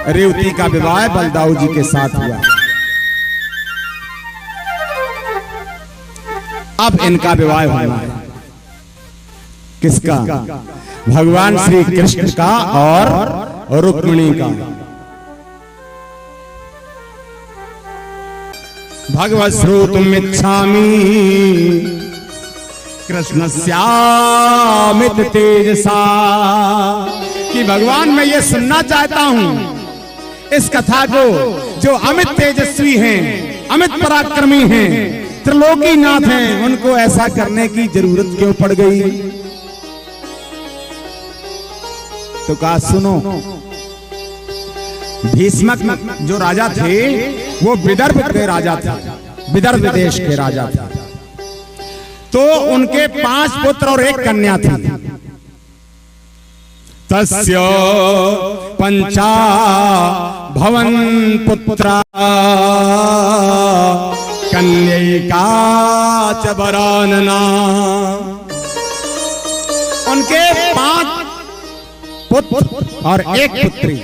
रेवती का विवाह बलदाऊ जी के साथ हुआ। अब इनका विवाह होना है। किसका? भगवान श्री कृष्ण का और रुक्मिणी का। भगवत श्रोतुम इच्छामि कृष्ण श्यामित तेजसा, कि भगवान मैं ये सुनना चाहता हूं इस कथा को, जो अमित तेजस्वी हैं, अमित पराक्रमी हैं, त्रिलोकीनाथ हैं, उनको ऐसा करने की जरूरत क्यों पड़ गई? तो कहा सुनो, भीष्मक जो राजा थे वो विदर्भ के राजा थे, विदर्भ देश के राजा थे। तो उनके 5 पुत्र और 1 कन्या थी। तस्य पंचा भवन पुत्रा कन्यैका च वरानना। उनके 5 पुत्र और 1 पुत्री।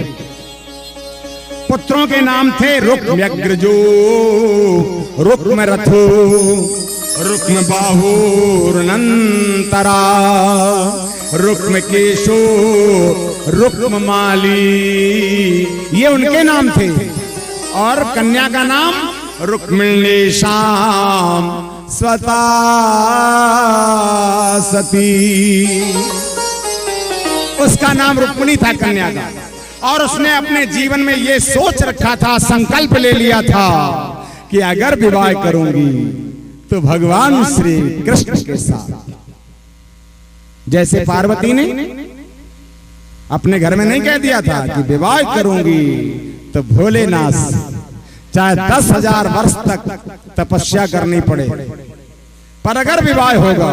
पुत्रों के नाम थे रुक्म्यग्रजो, रुक्मरथो, रुक्मबाहु, रुनंतरा, रुक्मकेशो, रुक्ममाली, ये उनके नाम थे। और कन्या का नाम रुक्मिणी शाम स्वता सती, उसका नाम रुक्मिणी था कन्या का। और उसने अपने जीवन में ये सोच रखा था, संकल्प ले लिया था कि अगर विवाह करूंगी तो भगवान श्री कृष्ण के साथ। जैसे पार्वती ने अपने घर में नहीं कह दिया था कि विवाह करूंगी तो भोलेनाथ, चाहे 10,000 वर्ष तक तपस्या करनी पड़े, पर अगर विवाह होगा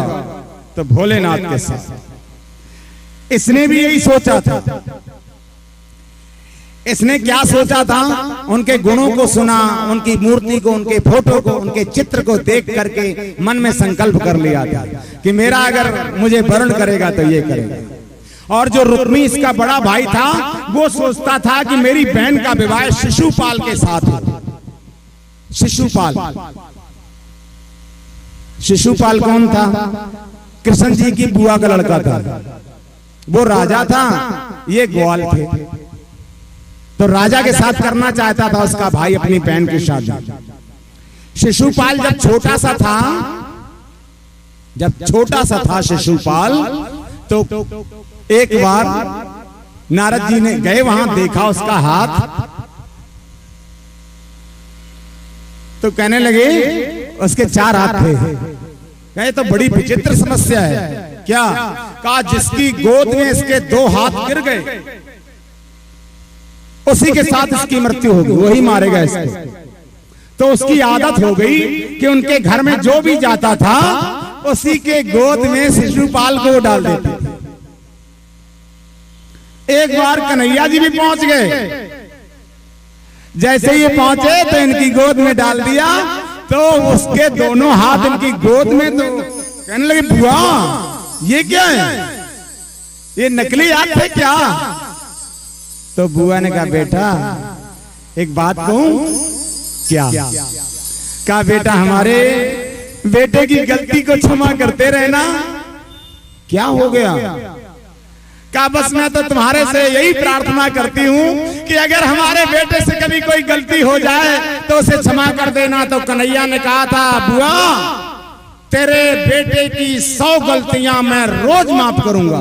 तो भोलेनाथ के साथ। इसने भी यही सोचा था। इसने क्या सोचा था? उनके गुणों को सुना, उनकी मूर्ति को, उनके फोटो को, उनके चित्र को देख करके मन में संकल्प कर लिया था कि मेरा अगर मुझे वर्ण करेगा तो ये करेगा। और जो रुक्मी इसका बड़ा भाई था वो सोचता था कि मेरी बहन का विवाह शिशुपाल के साथ हो। शिशुपाल, शिशुपाल कौन था? कृष्ण जी की बुआ का लड़का था। वो राजा था, ये ग्वाल थे। तो राजा के साथ करना चाहता था उसका भाई अपनी बहन की शादी। शिशुपाल जब छोटा सा था, शिशुपाल, तो एक बार नारद जी ने गए वहां, देखा उसका हाथ, तो कहने लगे उसके 4 हाथ थे। कहे तो बड़ी विचित्र समस्या है। क्या? कहा जिसकी गोद में इसके 2 हाथ गिर गए उसी के साथ इसकी मृत्यु होगी, वही मारेगा इसको। तो उसकी आदत हो गई कि उनके घर में जो भी जाता था उसी के गोद में शिशुपाल को डाल देते। एक बार कन्हैया जी भी पहुंच गए। जैसे ये पहुंचे तो इनकी गोद में डाल दिया, तो उसके दोनों हाथ इनकी गोद में, तो कहने लगे बुआ ये क्या है? ये नकली हाथ है क्या? तो बुआ ने कहा बेटा एक बात कहूं? क्या? कहा बेटा हमारे बेटे की गलती को क्षमा करते रहना। क्या हो गया? कहा बस मैं तो तुम्हारे से यही प्रार्थना करती हूं कि अगर हमारे बेटे से कभी कोई गलती हो जाए तो उसे क्षमा कर देना। तो कन्हैया ने कहा था बुआ तेरे बेटे की 100 गलतियां मैं रोज माफ करूंगा।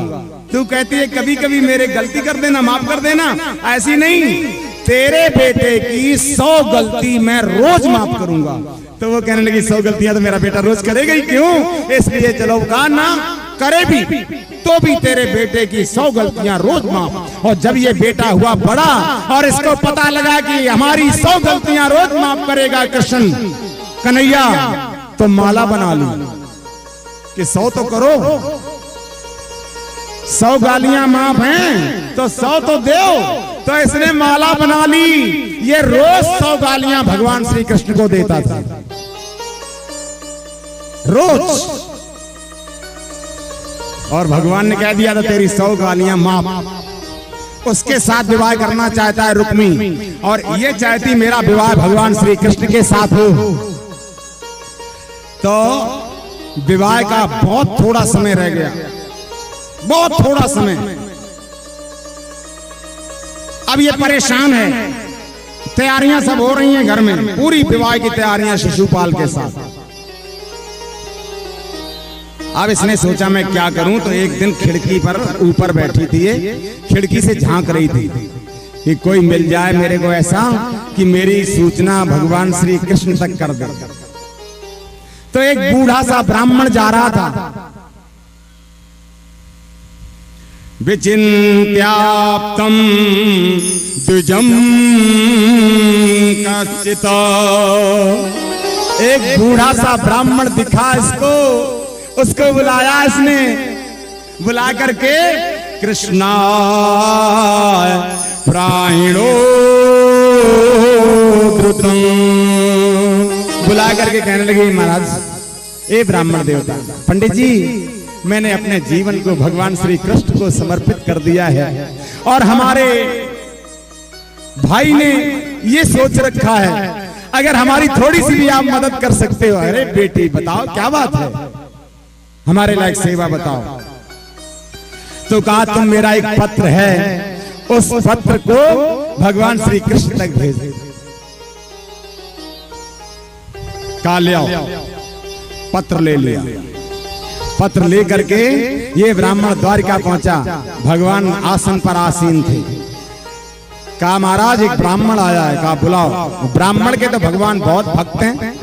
तू कहती है कभी कभी मेरे गलती कर देना, माफ कर देना, ऐसी नहीं, तेरे बेटे की 100 गलती मैं रोज माफ करूंगा। तो वो कहने लगी 100 गलतियां तो मेरा बेटा रोज करेगा ही क्यों, इसलिए चलो कहा ना करे भी तो भी तेरे बेटे की 100 गलतियां रोज माफ। और जब ये बेटा हुआ बड़ा और इसको पता लगा कि हमारी 100 गलतियां रोज माफ करेगा कृष्ण कन्हैया, तो माला बना ली कि 100 तो करो, 100 गालियां माफ हैं तो 100 तो दो। तो इसने माला बना ली, ये रोज 100 गालियां भगवान श्री कृष्ण को देता था, रोज। और भगवान ने कह दिया था तेरी 100 गालियां माफ। उसके साथ विवाह करना चाहता है रुक्मी, और ये चाहती मेरा विवाह भगवान श्री कृष्ण के साथ हो। तो विवाह का बहुत थोड़ा समय रह गया, बहुत थोड़ा समय। अब ये परेशान है, तैयारियां सब हो रही हैं घर में, पूरी विवाह की तैयारियां शिशुपाल के साथ। अब इसने सोचा मैं क्या करूं, तो एक दिन खिड़की पर ऊपर बैठी थी, ये खिड़की से झांक रही थी कि कोई मिल जाए मेरे को ऐसा कि मेरी सूचना भगवान श्री कृष्ण तक कर दे। तो एक बूढ़ा सा ब्राह्मण जा रहा था, विचिन्त्याप्तम द्विजम कश्चित्, एक बूढ़ा सा ब्राह्मण दिखा इसको, उसको बुलाया इसने, बुला करके कृष्णाय प्राणो द्रुतम, बुला करके कहने लगे महाराज ए ब्राह्मण देवता, पंडित जी मैंने अपने जीवन को भगवान श्री कृष्ण को समर्पित कर दिया है, और हमारे भाई ने ये सोच रखा है अगर हमारी थोड़ी सी भी आप मदद कर सकते हो। अरे बेटी बताओ क्या बात है, हमारे लायक सेवा बताओ। तो कहा तुम मेरा एक पत्र है, उस पत्र को भगवान श्री कृष्ण तक भेज दो। कहा ले आओ, पत्र ले लिया, पत्र लेकर के ये ब्राह्मण द्वारिका पहुंचा, भगवान आसन पर आसीन थे। कहा महाराज एक ब्राह्मण आया है, कहा बुलाओ। ब्राह्मण के तो भगवान बहुत भक्त हैं,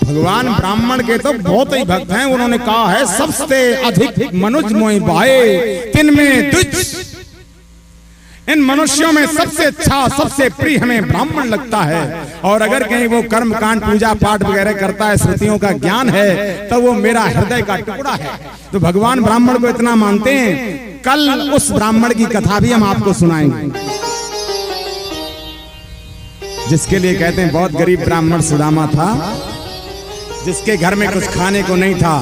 भगवान ब्राह्मण के तो बहुत ही भक्त हैं। उन्होंने कहा है सबसे अधिक मनुज मोहि भाए तिनमें तुझ, इन मनुष्यों में सबसे अच्छा सबसे प्रिय हमें ब्राह्मण लगता है, और अगर कहीं वो कर्म कांड पूजा पाठ वगैरह करता है, श्रुतियों का ज्ञान है, तो वो मेरा हृदय का टुकड़ा है। तो भगवान ब्राह्मण को इतना मानते हैं। कल उस ब्राह्मण की कथा भी हम आपको सुनाएंगे, जिसके लिए कहते हैं बहुत गरीब ब्राह्मण सुदामा था, जिसके घर में कुछ खाने को नहीं था,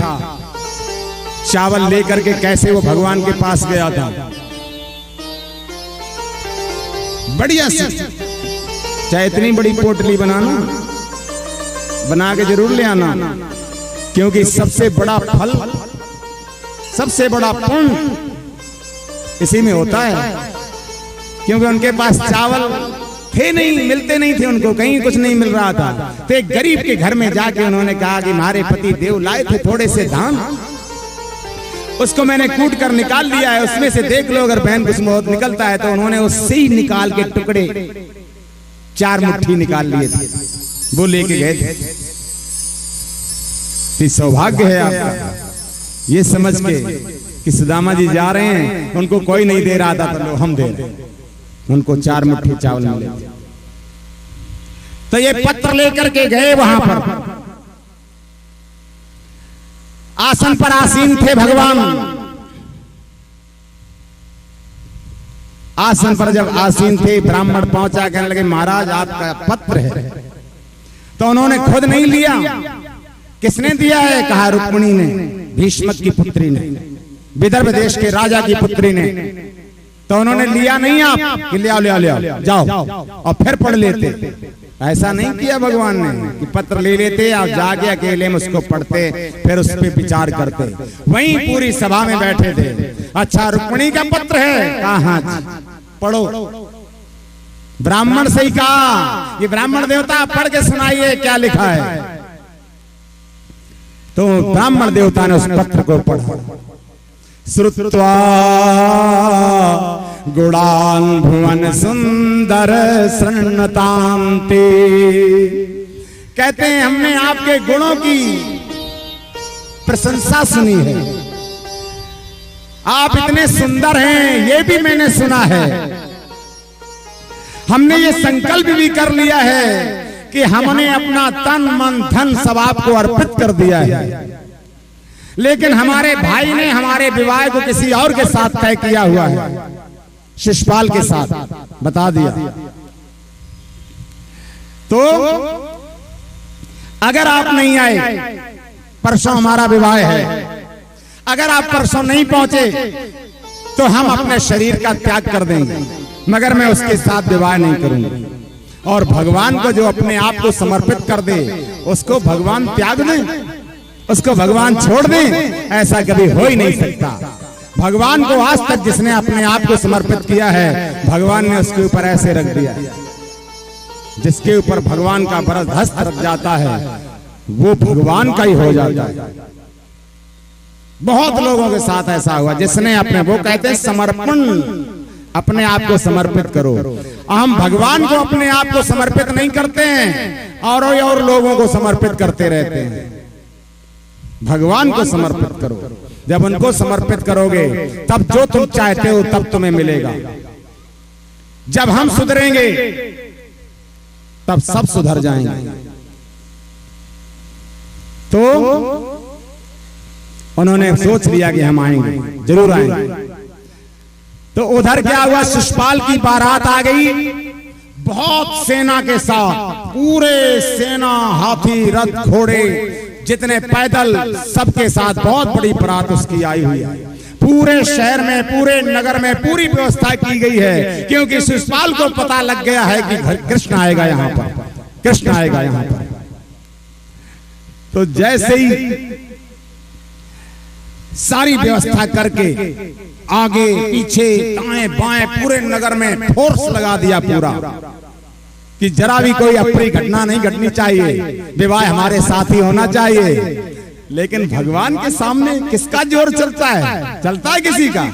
चावल लेकर के कैसे वो भगवान के पास गया था। बढ़िया सी, चाहे इतनी बड़ी पोटली बनाना, बना के जरूर ले आना, क्योंकि सबसे बड़ा फल, सबसे बड़ा पुण्य इसी में होता है। क्योंकि उनके पास चावल थे नहीं, मिलते नहीं थे उनको, कहीं कुछ नहीं मिल रहा था। तो एक गरीब के घर में जाके उन्होंने कहा कि हमारे पति देव लाए थे थोड़े से धान, उसको मैंने कूट कर निकाल लिया है, उसमें से देख लो अगर बहन कुछ बहुत निकलता है। तो उन्होंने उससे ही निकाल के टुकड़े 4 मुट्ठी निकाल लिए थे, वो लेके गए थे। तो सौभाग्य है आपका, ये समझ के कि सुदामा जी जा रहे हैं, उनको कोई नहीं दे रहा था, तो हम दे रहे हैं, उनको 4 मुट्ठी चावल मिले। तो ये पत्र लेकर के गए वहां पर, आसन पर आसीन थे भगवान। आसन पर जब आसीन थे, ब्राह्मण पहुंचा, कहने लगे महाराज आपका पत्र है। तो उन्होंने खुद नहीं लिया, किसने दिया है? कहा रुक्मिणी ने, भीष्मक की पुत्री ने, विदर्भ देश के राजा की पुत्री ने। तो उन्होंने लिया नहीं आप कि ले आओ ले आओ ले आओ जाओ और फिर पढ़ लेते। ऐसा नहीं किया भगवान ने कि पत्र ले लेते, आप जाके अकेले में उसको पढ़ते, फिर उस पर विचार करते। वहीं पूरी सभा में बैठे थे। अच्छा रुक्मिणी का पत्र है? कहा हाँ पढ़ो। ब्राह्मण से ही कहा ये ब्राह्मण देवता पढ़ के सुनाइए क्या लिखा है। तो ब्राह्मण देवता ने उस पत्र को पढ़ा। श्रुत्वा गुणान भुवन सुंदर शृण्वतान्ते, कहते हैं हमने आपके गुणों की प्रशंसा सुनी है, आप इतने सुंदर हैं ये भी मैंने सुना है। हमने ये संकल्प भी कर लिया है कि हमने अपना तन मन धन सब आपको अर्पित कर दिया है, लेकिन हमारे भाई ने हमारे विवाह को किसी और के साथ तय किया हुआ है, शिशुपाल के साथ बता दिया। तो अगर आप नहीं आए, परसों हमारा विवाह है, अगर आप परसों नहीं पहुंचे तो हम अपने शरीर का त्याग कर देंगे, मगर मैं उसके साथ विवाह नहीं करूंगा। और भगवान को जो अपने आप को समर्पित कर दे, उसको भगवान त्याग दें, उसको भगवान छोड़ दें, ऐसा कभी हो ही नहीं सकता। भगवान को आज तक जिसने अपने आप को समर्पित किया है, भगवान ने उसके ऊपर ऐसे रख दिया। जिसके ऊपर भगवान का बरदस्त रख जाता है, वो भगवान का ही हो जाता है। बहुत लोगों के साथ ऐसा हुआ, जिसने अपने, वो कहते हैं समर्पण, अपने आप को समर्पित करो। हम भगवान को अपने आप को समर्पित नहीं करते हैं, और लोगों को समर्पित करते रहते हैं। भगवान को समर्पित करो। जब उनको समर्पित करोगे, तब जो तुम चाहते हो तब तुम्हें मिलेगा। जब हम सुधरेंगे, तब सब सुधर जाएंगे। तो उन्होंने सोच लिया कि हम आएंगे, जरूर आएंगे। तो उधर क्या हुआ, शिशुपाल की बारात आ गई, बहुत सेना के साथ, पूरे सेना, हाथी, रथ, घोड़े, जितने पैदल, सबके साथ बहुत बड़ी बारात उसकी आई हुई है। पूरे शहर में, पूरे नगर में पूरी व्यवस्था की गई है, क्योंकि शिशुपाल को पता लग गया है कि कृष्ण आएगा यहाँ पर, कृष्ण आएगा यहाँ पर। तो जैसे ही सारी व्यवस्था करके आगे पीछे दाएं बाएं पूरे नगर में फोर्स लगा दिया पूरा, कि जरा भी कोई अप्रिय घटना नहीं घटनी चाहिए, विवाह हमारे साथ ही होना चाहिए। लेकिन भगवान के सामने किसका जोर चलता है? चलता है किसी का?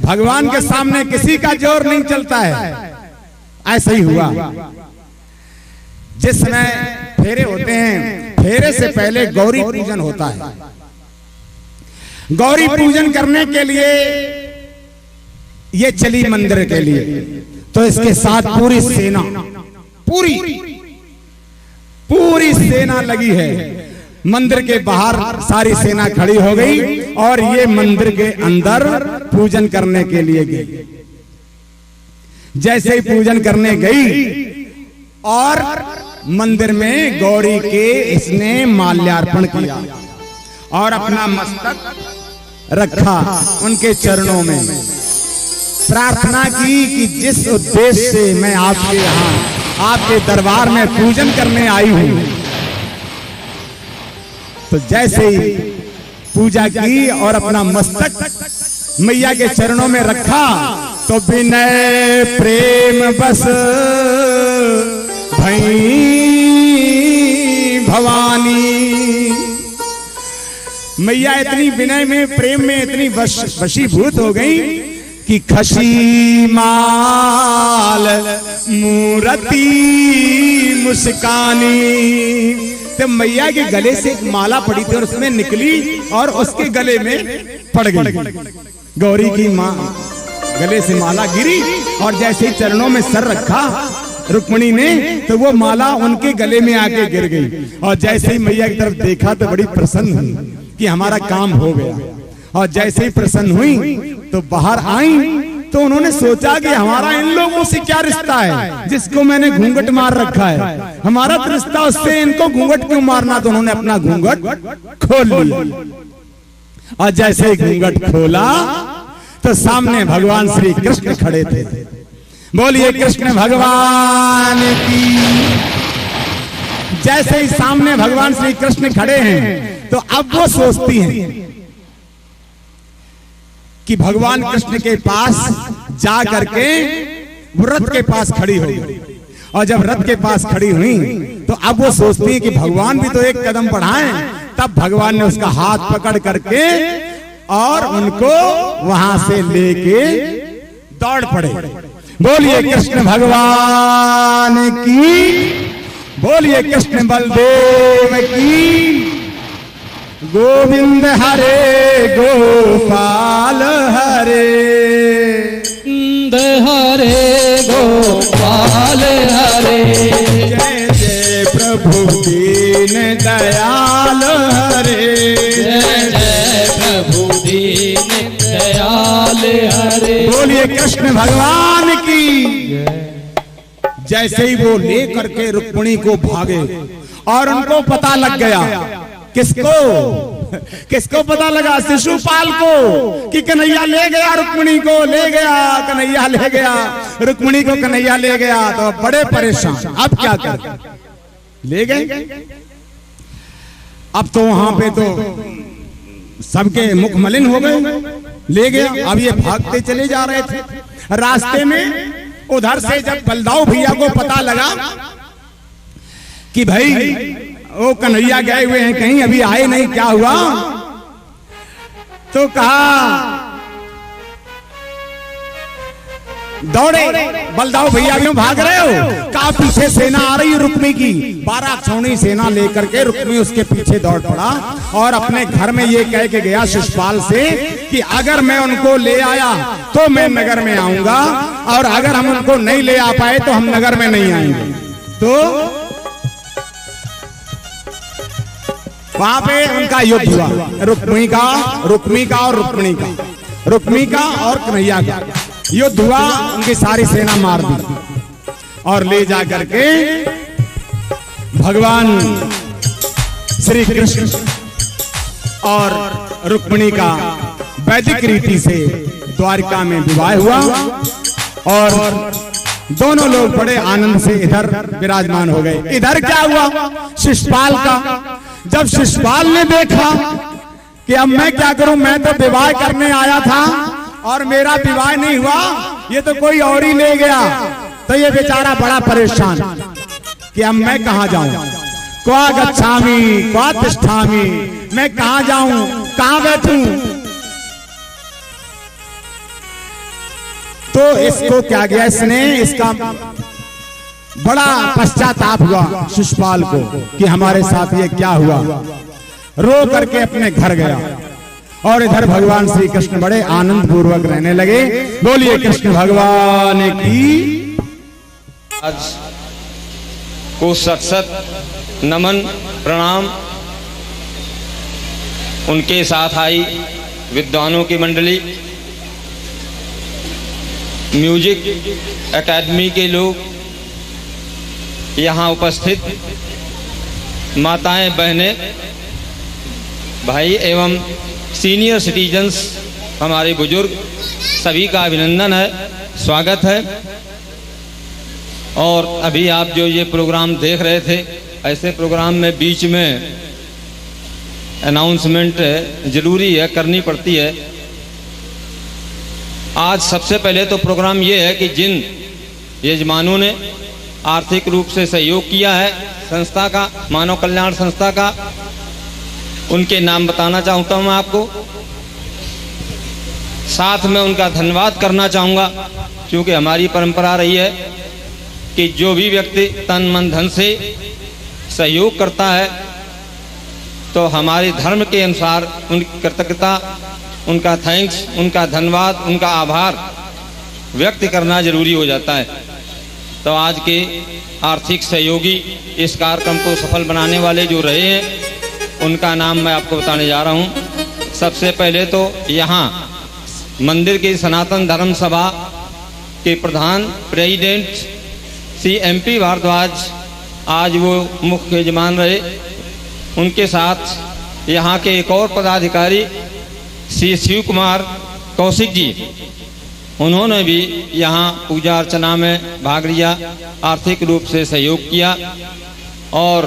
भगवान के सामने किसी का जोर नहीं चलता है। ऐसा ही हुआ। जिस समय फेरे होते हैं, फेरे से पहले गौरी पूजन होता है। गौरी पूजन करने के लिए ये चली मंदिर के लिए, तो इसके साथ पूरी सेना, पूरी सेना लगी है। मंदिर के बाहर सारी सेना खड़ी हो गई, और ये मंदिर के अंदर पूजन करने के लिए गई। जैसे ही पूजन करने गई, और मंदिर में गौरी के इसने माल्यार्पण किया और अपना मस्तक रखा उनके चरणों में, प्रार्थना की कि जिस उद्देश्य से मैं आपके यहाँ, आपके दरबार में पूजन करने आई हूं। तो जैसे ही पूजा की और अपना मस्तक मैया के चरणों में रखा, तो विनय प्रेम बस भई भवानी। मैया इतनी विनय में, प्रेम में इतनी वशीभूत हो गई कि खशी माल मूर्ति मुस्कानी। तो मैया के गले से एक माला पड़ी थी और उसमें निकली और उसके गले में पड़ गई। गौरी की मां गले से माला गिरी और जैसे ही चरणों में सर रखा रुक्मिणी ने, तो वो माला उनके गले में आके गिर गई। और जैसे ही मैया की तरफ देखा तो बड़ी प्रसन्न हुई कि हमारा काम हो गया। और जैसे ही प्रसन्न हुई तो बाहर आई, तो उन्होंने सोचा कि हमारा इन लोगों से क्या रिश्ता है, जिसको मैंने घूंघट मार रखा है, हमारा तो रिश्ता उससे, इनको घूंघट क्यों मारना। तो उन्होंने अपना घूंघट खोल लिया और जैसे ही घूंघट खोला तो सामने भगवान श्री कृष्ण खड़े थे। बोलिए कृष्ण भगवान की। जैसे ही सामने भगवान श्री कृष्ण खड़े हैं, तो अब वो सोचती हैं कि भगवान कृष्ण के पास जा करके वो रथ के पास खड़ी हुई। और जब रथ के पास खड़ी हुई, तो अब वो सोचती है कि भगवान भी तो एक कदम बढ़ाएं। तब भगवान ने उसका हाथ पकड़ करके और उनको वहां से लेके दौड़ पड़े। बोलिए कृष्ण भगवान की। बोलिए कृष्ण बलदेव की। गोविंद हरे गोपाल हरे, हरे गोपाल हरे। जय जय प्रभु दीन दयाल हरे, जय जय प्रभु दीन दयाल हरे। बोलिए कृष्ण भगवान की। जैसे ही वो ले करके रुक्मिणी को भागे और उनको पता लग गया, किसको? किसको पता लगा? शिशुपाल को कि कन्हैया ले गया रुक्मिणी को, ले गया कन्हैया, ले गया रुक्मिणी को, कन्हैया ले गया। तो बड़े परेशान, अब क्या कर, ले गए। अब तो वहां पे तो सबके मुख मलिन हो गए, ले गया। अब ये भागते चले जा रहे थे। रास्ते में उधर से जब बलदाऊ भैया को पता लगा कि भाई वो कन्हैया गए हुए हैं, कहीं अभी आए नहीं, क्या हुआ, तो कहा, दौड़े बलदाऊ भैया, क्यों भाग रहे हो? कहा पीछे सेना आ रही है रुक्मी की। 12 क्षौणी सेना लेकर के रुक्मी उसके पीछे दौड़ पड़ा और अपने घर में ये कह के गया शिशुपाल से कि अगर मैं उनको ले आया तो मैं नगर में आऊंगा, और अगर हम उनको नहीं ले आ पाए तो हम नगर में नहीं आएंगे। तो वहां पे उनका युद्ध हुआ, रुक्मी का और रुक्मिणी का, रुक्मी का और कन्हैया का युद्ध हुआ। उनकी सारी सेना मार दी और ले जा करके भगवान श्री कृष्ण और रुक्मिणी का वैदिक रीति से द्वारिका में विवाह हुआ और दोनों लोग बड़े आनंद से इधर विराजमान हो गए। इधर क्या हुआ? शिशुपाल का, जब शिशुपाल ने देखा कि अब मैं क्या करूं, मैं तो विवाह करने आया था और मेरा विवाह नहीं हुआ, ये तो कोई और ही ले गया, तो ये बेचारा बड़ा परेशान कि अब मैं कहां जाऊं, क्वा गच्छामि क्वा तिष्ठामि, मैं कहां जाऊं, कहां बैठूं। तो इसको क्या गया, इसने इसका बड़ा पश्चाताप हुआ शिशुपाल को कि हमारे साथ ये क्या हुआ। रो करके अपने घर गया और इधर भगवान श्री कृष्ण बड़े आनंद पूर्वक रहने लगे। बोलिए कृष्ण भगवान की। आज को सत नमन प्रणाम। उनके साथ आई विद्वानों की मंडली, म्यूजिक एकेडमी के लोग, यहाँ उपस्थित माताएं, बहनें, भाई एवं सीनियर सिटीजन्स, हमारे बुजुर्ग, सभी का अभिनंदन है, स्वागत है। और अभी आप जो ये प्रोग्राम देख रहे थे, ऐसे प्रोग्राम में बीच में अनाउंसमेंट जरूरी है, करनी पड़ती है। आज सबसे पहले तो प्रोग्राम ये है कि जिन यजमानों ने आर्थिक रूप से सहयोग किया है संस्था का, मानव कल्याण संस्था का, उनके नाम बताना चाहता हूं मैं आपको। साथ में उनका धन्यवाद करना चाहूँगा, क्योंकि हमारी परंपरा रही है कि जो भी व्यक्ति तन मन धन से सहयोग करता है तो हमारे धर्म के अनुसार उनकी कृतज्ञता, उनका थैंक्स, उनका धन्यवाद, उनका आभार व्यक्त करना जरूरी हो जाता है। तो आज के आर्थिक सहयोगी, इस कार्यक्रम को सफल बनाने वाले जो रहे हैं, उनका नाम मैं आपको बताने जा रहा हूं। सबसे पहले तो यहाँ मंदिर की सनातन धर्म सभा के प्रधान प्रेसिडेंट श्री MP भारद्वाज, आज वो मुख्य यजमान रहे। उनके साथ यहाँ के एक और पदाधिकारी श्री शिव कुमार कौशिक जी, उन्होंने भी यहाँ पूजा अर्चना में भाग लिया, आर्थिक रूप से सहयोग किया। और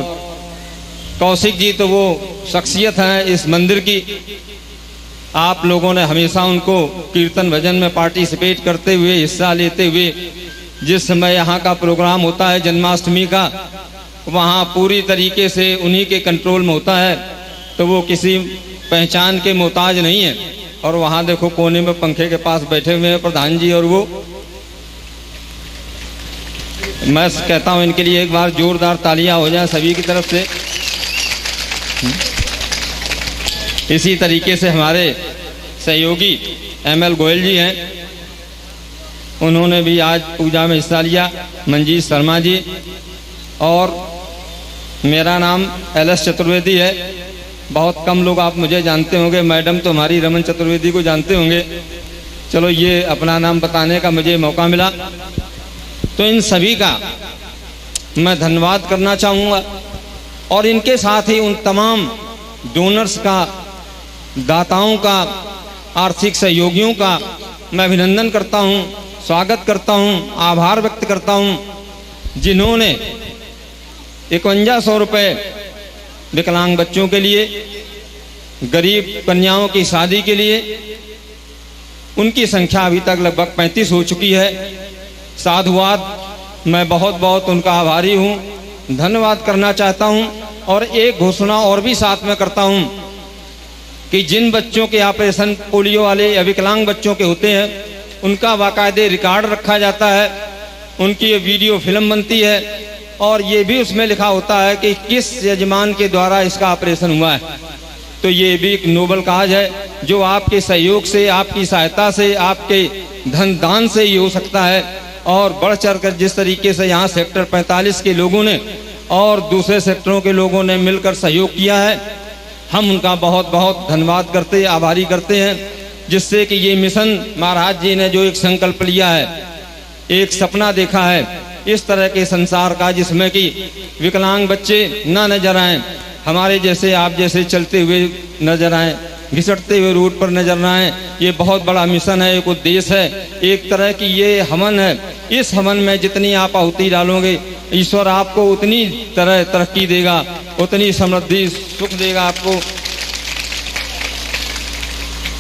कौशिक जी तो वो शख्सियत हैं इस मंदिर की, आप लोगों ने हमेशा उनको कीर्तन भजन में पार्टिसिपेट करते हुए, हिस्सा लेते हुए, जिस समय यहाँ का प्रोग्राम होता है जन्माष्टमी का, वहाँ पूरी तरीके से उन्हीं के कंट्रोल में होता है, तो वो किसी पहचान के मोहताज नहीं है। और वहाँ देखो कोने में पंखे के पास बैठे हुए हैं प्रधान जी, और वो, मैं कहता हूँ इनके लिए एक बार जोरदार तालियां हो जाए सभी की तरफ से। इसी तरीके से हमारे सहयोगी ML गोयल जी हैं, उन्होंने भी आज पूजा में हिस्सा लिया, मंजीत शर्मा जी। और मेरा नाम LS चतुर्वेदी है। बहुत कम लोग आप मुझे जानते होंगे, मैडम तो हमारी रमन चतुर्वेदी को जानते होंगे। चलो ये अपना नाम बताने का मुझे मौका मिला, तो इन सभी का मैं धन्यवाद करना चाहूँगा। और इनके साथ ही उन तमाम डोनर्स का दाताओं का, आर्थिक सहयोगियों का मैं अभिनंदन करता हूं, स्वागत करता हूं, आभार व्यक्त करता हूं, जिन्होंने 5100 रुपये विकलांग बच्चों के लिए, गरीब कन्याओं की शादी के लिए, उनकी संख्या अभी तक लगभग 35 हो चुकी है। साधुवाद, मैं बहुत बहुत उनका आभारी हूं, धन्यवाद करना चाहता हूं। और एक घोषणा और भी साथ में करता हूं कि जिन बच्चों के ऑपरेशन पोलियो वाले या विकलांग बच्चों के होते हैं, उनका बाकायदे रिकॉर्ड रखा जाता है, उनकी ये वीडियो फिल्म बनती है और ये भी उसमें लिखा होता है कि किस यजमान के द्वारा इसका ऑपरेशन हुआ है। तो ये भी एक नोबल काज है जो आपके सहयोग से, आपकी सहायता से, आपके धन दान से ही हो सकता है। और बढ़ चढ़ कर जिस तरीके से यहाँ सेक्टर 45 के लोगों ने और दूसरे सेक्टरों के लोगों ने मिलकर सहयोग किया है, हम उनका बहुत बहुत धन्यवाद करते, आभारी करते हैं, जिससे कि ये मिशन महाराज जी ने जो एक संकल्प लिया है, एक सपना देखा है इस तरह के संसार का, जिसमें कि विकलांग बच्चे ना नजर आएं, हमारे जैसे आप जैसे चलते हुए नजर आएं, घिसटते हुए रोड पर नजर ना आएं। ये बहुत बड़ा मिशन है, एक उद्देश्य है, एक तरह की ये हवन है। इस हवन में जितनी आप आहुति डालोगे, ईश्वर आपको उतनी तरह तरक्की देगा, उतनी समृद्धि सुख देगा आपको।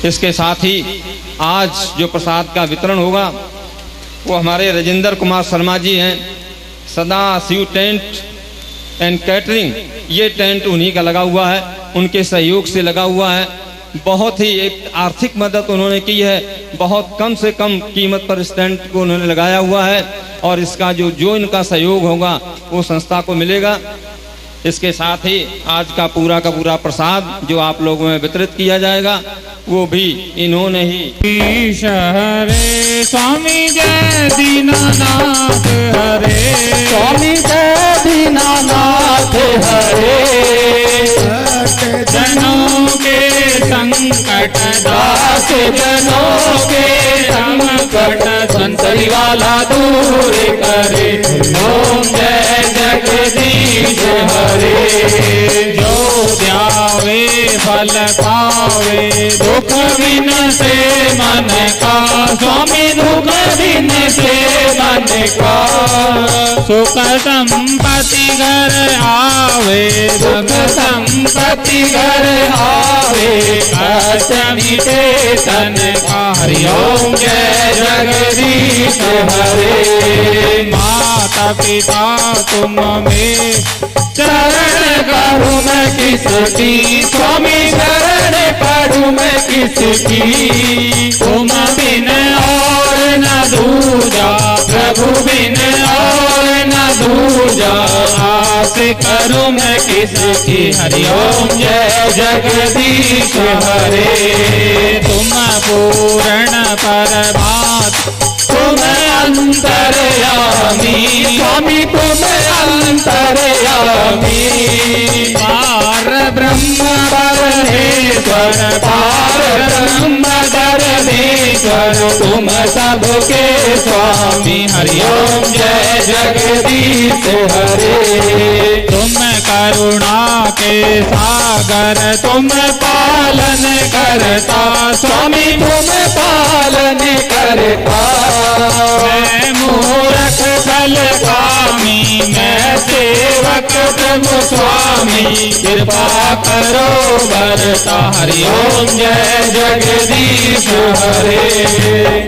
इसके साथ ही आज जो प्रसाद का वितरण होगा वो हमारे राजेंद्र कुमार शर्मा जी हैं, सदा शिव टेंट एंड कैटरिंग, ये टेंट उन्हीं का लगा हुआ है, उनके सहयोग से लगा हुआ है। बहुत ही एक आर्थिक मदद उन्होंने की है, बहुत कम से कम कीमत पर इस टेंट को उन्होंने लगाया हुआ है और इसका जो इनका सहयोग होगा वो संस्था को मिलेगा। इसके साथ ही आज का पूरा प्रसाद जो आप लोगों में वितरित किया जाएगा वो भी इन्होंने ही। हरे स्वामी जय दीनानाथ हरे, स्वामी जय दीनानाथ हरे, जनों के संकट दास, जनों के संकट संतरी वाला दूर करे। ओम जय जगदीश हरे, जो ध्यावे फल पावे, दुख बिन से मन का, स्वामी दुख बिन से मन का, सुख संपत्ति घर आवे, सुख संपत्ति घर आवे, कष्ट मिटे तन का। हरि ओम जय जगदीश हरे, माता पिता तुम में शरण करूं मैं किसकी, स्वामी शरण करूं मैं किसकी, तुम बिन और न दूजा, प्रभु बिन और न दूजा, आस करूं मैं किसकी। हरि ओम जय जगदीश हरे, तुम पूर्ण परमात्मा, तुम अंतर्यामी, स्वामी तुम अंतर्यामी, पार ब्रह्म परमेश्वर, पार ब्रह्म परमेश्वर, तुम सबके स्वामी। हरि ओम जय जगदीश हरे, तुम करुणा के सागर, तुम पालन करता, स्वामी तुम पालन करता। मैं मूर्ख फल कामी, मैं सेवक प्रभु स्वामी, कृपा करो बरता। हरि ओम जय जगदीश हरे,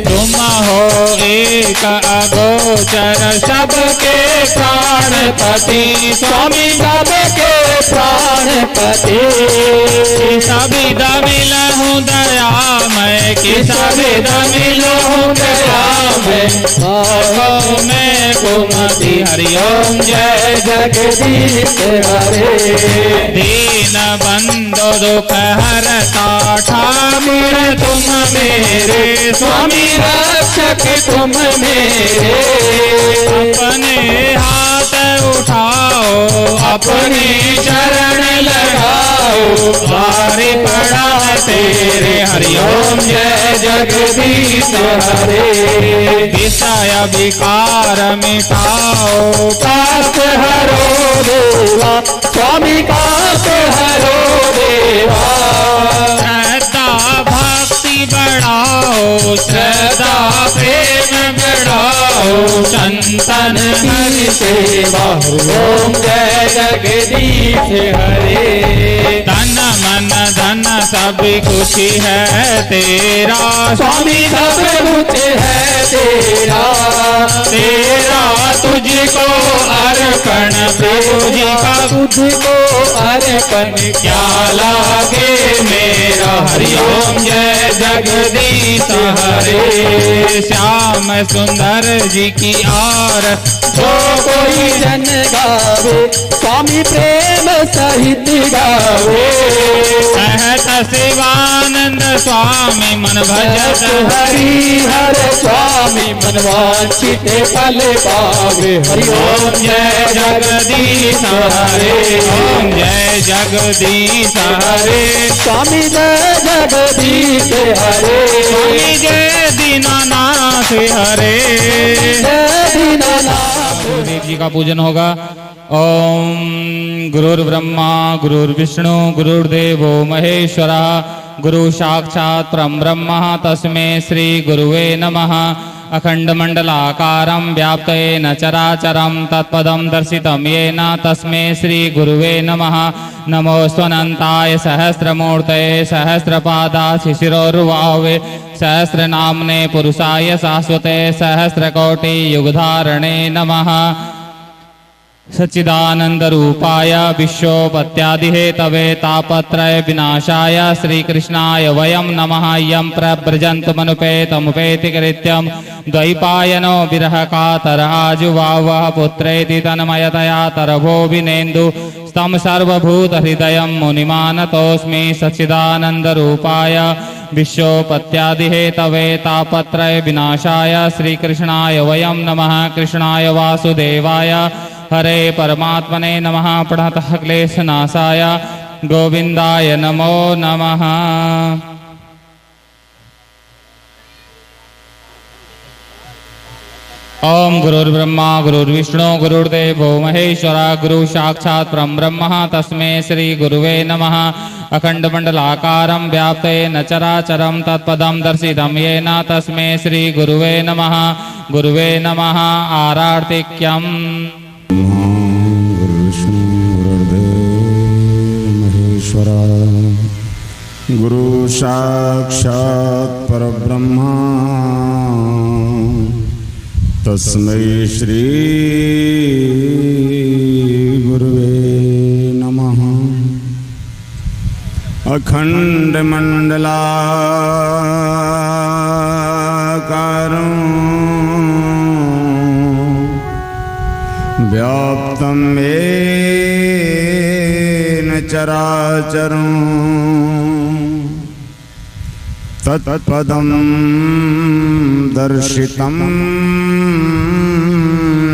तुम हो एक अगोचर, सबके प्राणपति, स्वामी सबके प्राणपति, सभी मिलहूँ दया मैं, कि सभी मिलहूँ दया मैं कुमति। हरि ओम जय जगदीश हरे, दीन बंधु दुख हरता ठाकुर तुम मेरे, स्वामी रक्षक तुम मेरे, अपने हाथ उठाओ, अपनी शरण लगाओ, भारी पड़ा तेरे। हरि ओम जय जगदीश हरे, विषय विकार मिटाओ, पाप हरो देवा, स्वामी पाप हरो देवा, श्रद्धा प्रेम बढ़ाओ संतन की सेवा। ओम जय जगदीश हरे। तन मन धन सब कुछ है तेरा स्वामी, सब कुछ है तेरा, तेरा तुझको अर्पण प्रभु जी का, तुझको अर्पण क्या लागे मेरा। हरि ओम जय जगदीश हरे। श्याम सुंदर जी की आर जो कोई जन गावे, स्वामी प्रेम सहित गावे। सहत शिवानंद स्वामी मन भजत हरि हर स्वामी, मन वांछित फल पावे। हरि ओम जय जगदीश हरे। ओम जय जगदीश हरे। स्वामी जय जगदीश हरे। स्वामी जय दीनानाथ हरे। जय दीनानाथ। गुरुदेव जी का पूजन होगा। ओम गुरुर्ब्रह्मा गुरुर्विष्णु गुरुर्देवो महेश्वरा, गुरु साक्षात् परं ब्रह्म तस्मै श्री गुरुवे नमः। अखंड मंडलाकारं व्याप्तेन चराचरं तत्पदं दर्शितं येन तस्मै श्री गुरुवे नमः। नमोऽस्त्वनन्ताय सहस्रमूर्तये सहस्रपादाय शिशिरोर्वावे, सहस्रनाम्ने पुरुषाय शाश्वते सहस्रकोटि युगधारणे नमः। सच्चिदानंद रूपाय विश्वोपत्यादिहेतवे तापत्रय विनाशाय श्रीकृष्णाय वयं नमः। यं प्रव्रजन्तमनुपेतमुपेति कृत्यं द्वैपायनो विरह कातर आजुवावः पुत्रेति तन्मयतया तरभो विनेन्दु तं सर्वभूतहृदयं मुनिमानतोऽस्मि। सच्चिदानन्दरूपाय विश्वोपत्यादिहेतवे तापत्रय विनाशाय श्रीकृष्णाय वयं नमः। कृष्णाय वासुदेवाय हरे परमात्मने नमः। प्रणतः क्लेशनाशाय गोविन्दाय नमो नमः। ओम गुरुर्ब्रह्मा गुरुर्विष्णु गुरुर्देवो महेश्वरा, गुरु साक्षात् परं ब्रह्म तस्मै श्री गुरुवे नमः। अखण्डमण्डलाकारं व्याप्तेन चराचरं तत्पदं दर्शितं येन तस्मै श्री गुरुवे नमः। गुरुवे नमः। आरार्तिक्यम्। गुरु साक्षात् परब्रह्मा तस्मै श्री गुरुवे नमः। अखंड मंडलाकारं व्याप्तं येन चराचरं तत्पदं दर्शितं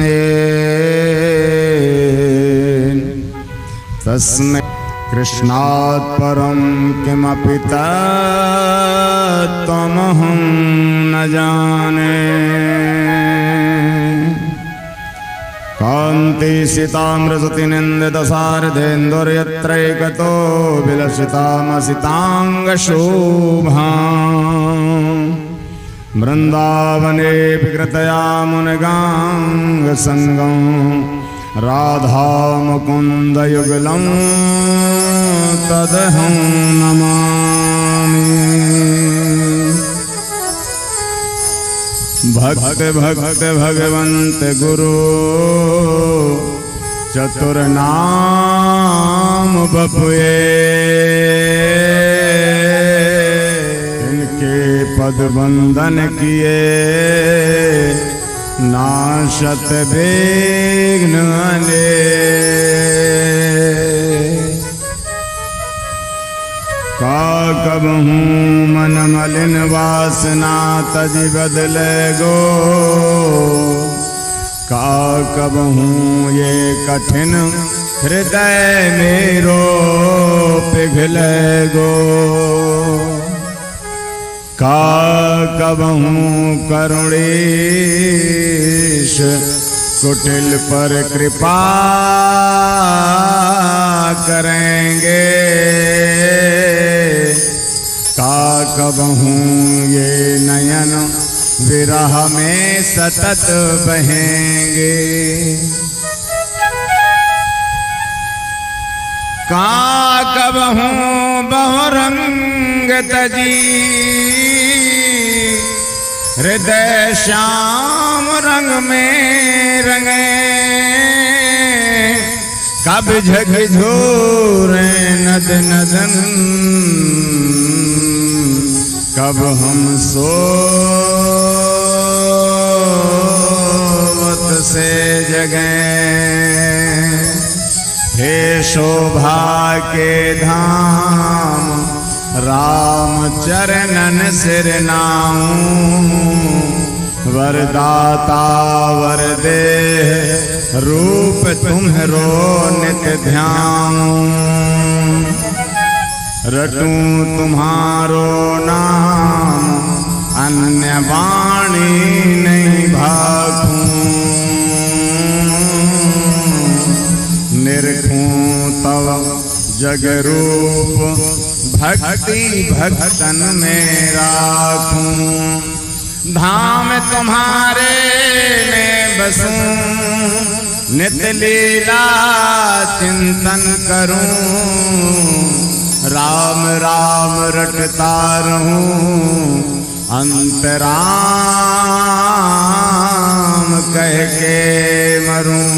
येन तस्मै कृष्णात् परं किमपि तत्त्वमहं न जाने। कान्ति सिताम्रसतिनिन्दितसारथेन्दुर्यत्रैकतो विलसितामसिताङ्गशोभाम्। वृन्दावनेऽपि कृतया मुनिगाङ्गसङ्गं राधा मुकुन्दयुगलं तदहं नमामि। भक्त भक्त भगवंत गुरु चतुर्नाम बपुए, इनके पद बंदन किए नाशत विघ्न का कबहू मन मलिन वासना तज बदले गो। का कबहू ये कठिन हृदय मेरो पिघले गो। का कबहू करुणीश कुटिल पर कृपा करेंगे। का कबहू ये नयन विरह में सतत बहेंगे। का कब हूँ बहुरंग तजी हृदय श्याम रंग में रंगे। कब झकझोरे नद नदन कब हम सोवत से जगें। हे शोभा के धाम राम चरणन सिर नाऊं। वरदाता वर दे रूप तुम्हरो नित ध्याऊं। रटूं तुम्हारो नाम अन्य वाणी नहीं भाखूं। निरखूं तव जग रूप भक्ति भक्तन में राखूं। धाम तुम्हारे में बसूं नित लीला चिंतन करूं। राम राम रटता रहूं अंतराम कह के मरूं।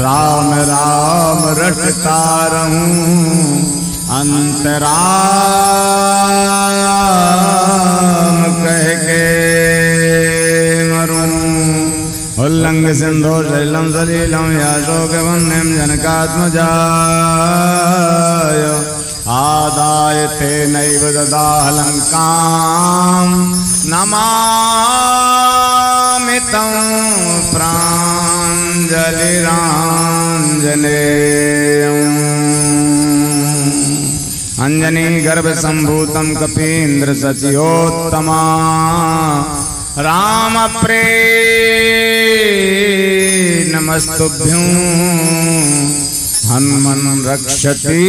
राम राम रटता रहूं अंतराम कह के मरूं। उल्लंघ सिंधो शैलम सलीलम याशोकवन्यम जनकात्मजाय। आदाय ते नैव ददाहलङ्कां नमामि तं प्राञ्जलिराञ्जनेयम्। अंजनी गर्भ संभूतं कपीन्द्र सचियोत्तमा। राम प्रे नमस्तुभ्यं हनुमन् रक्षति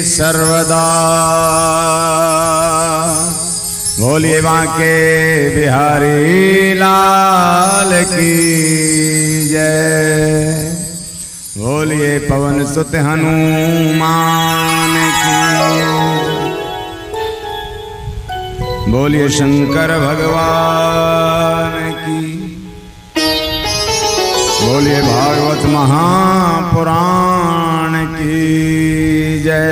सर्वदा। बोलिए बांके बिहारी लाल की जय। बोलिए पवन सुत हनुमान की। बोलिए शंकर भगवान की। बोलिए भागवत महापुराण की जय।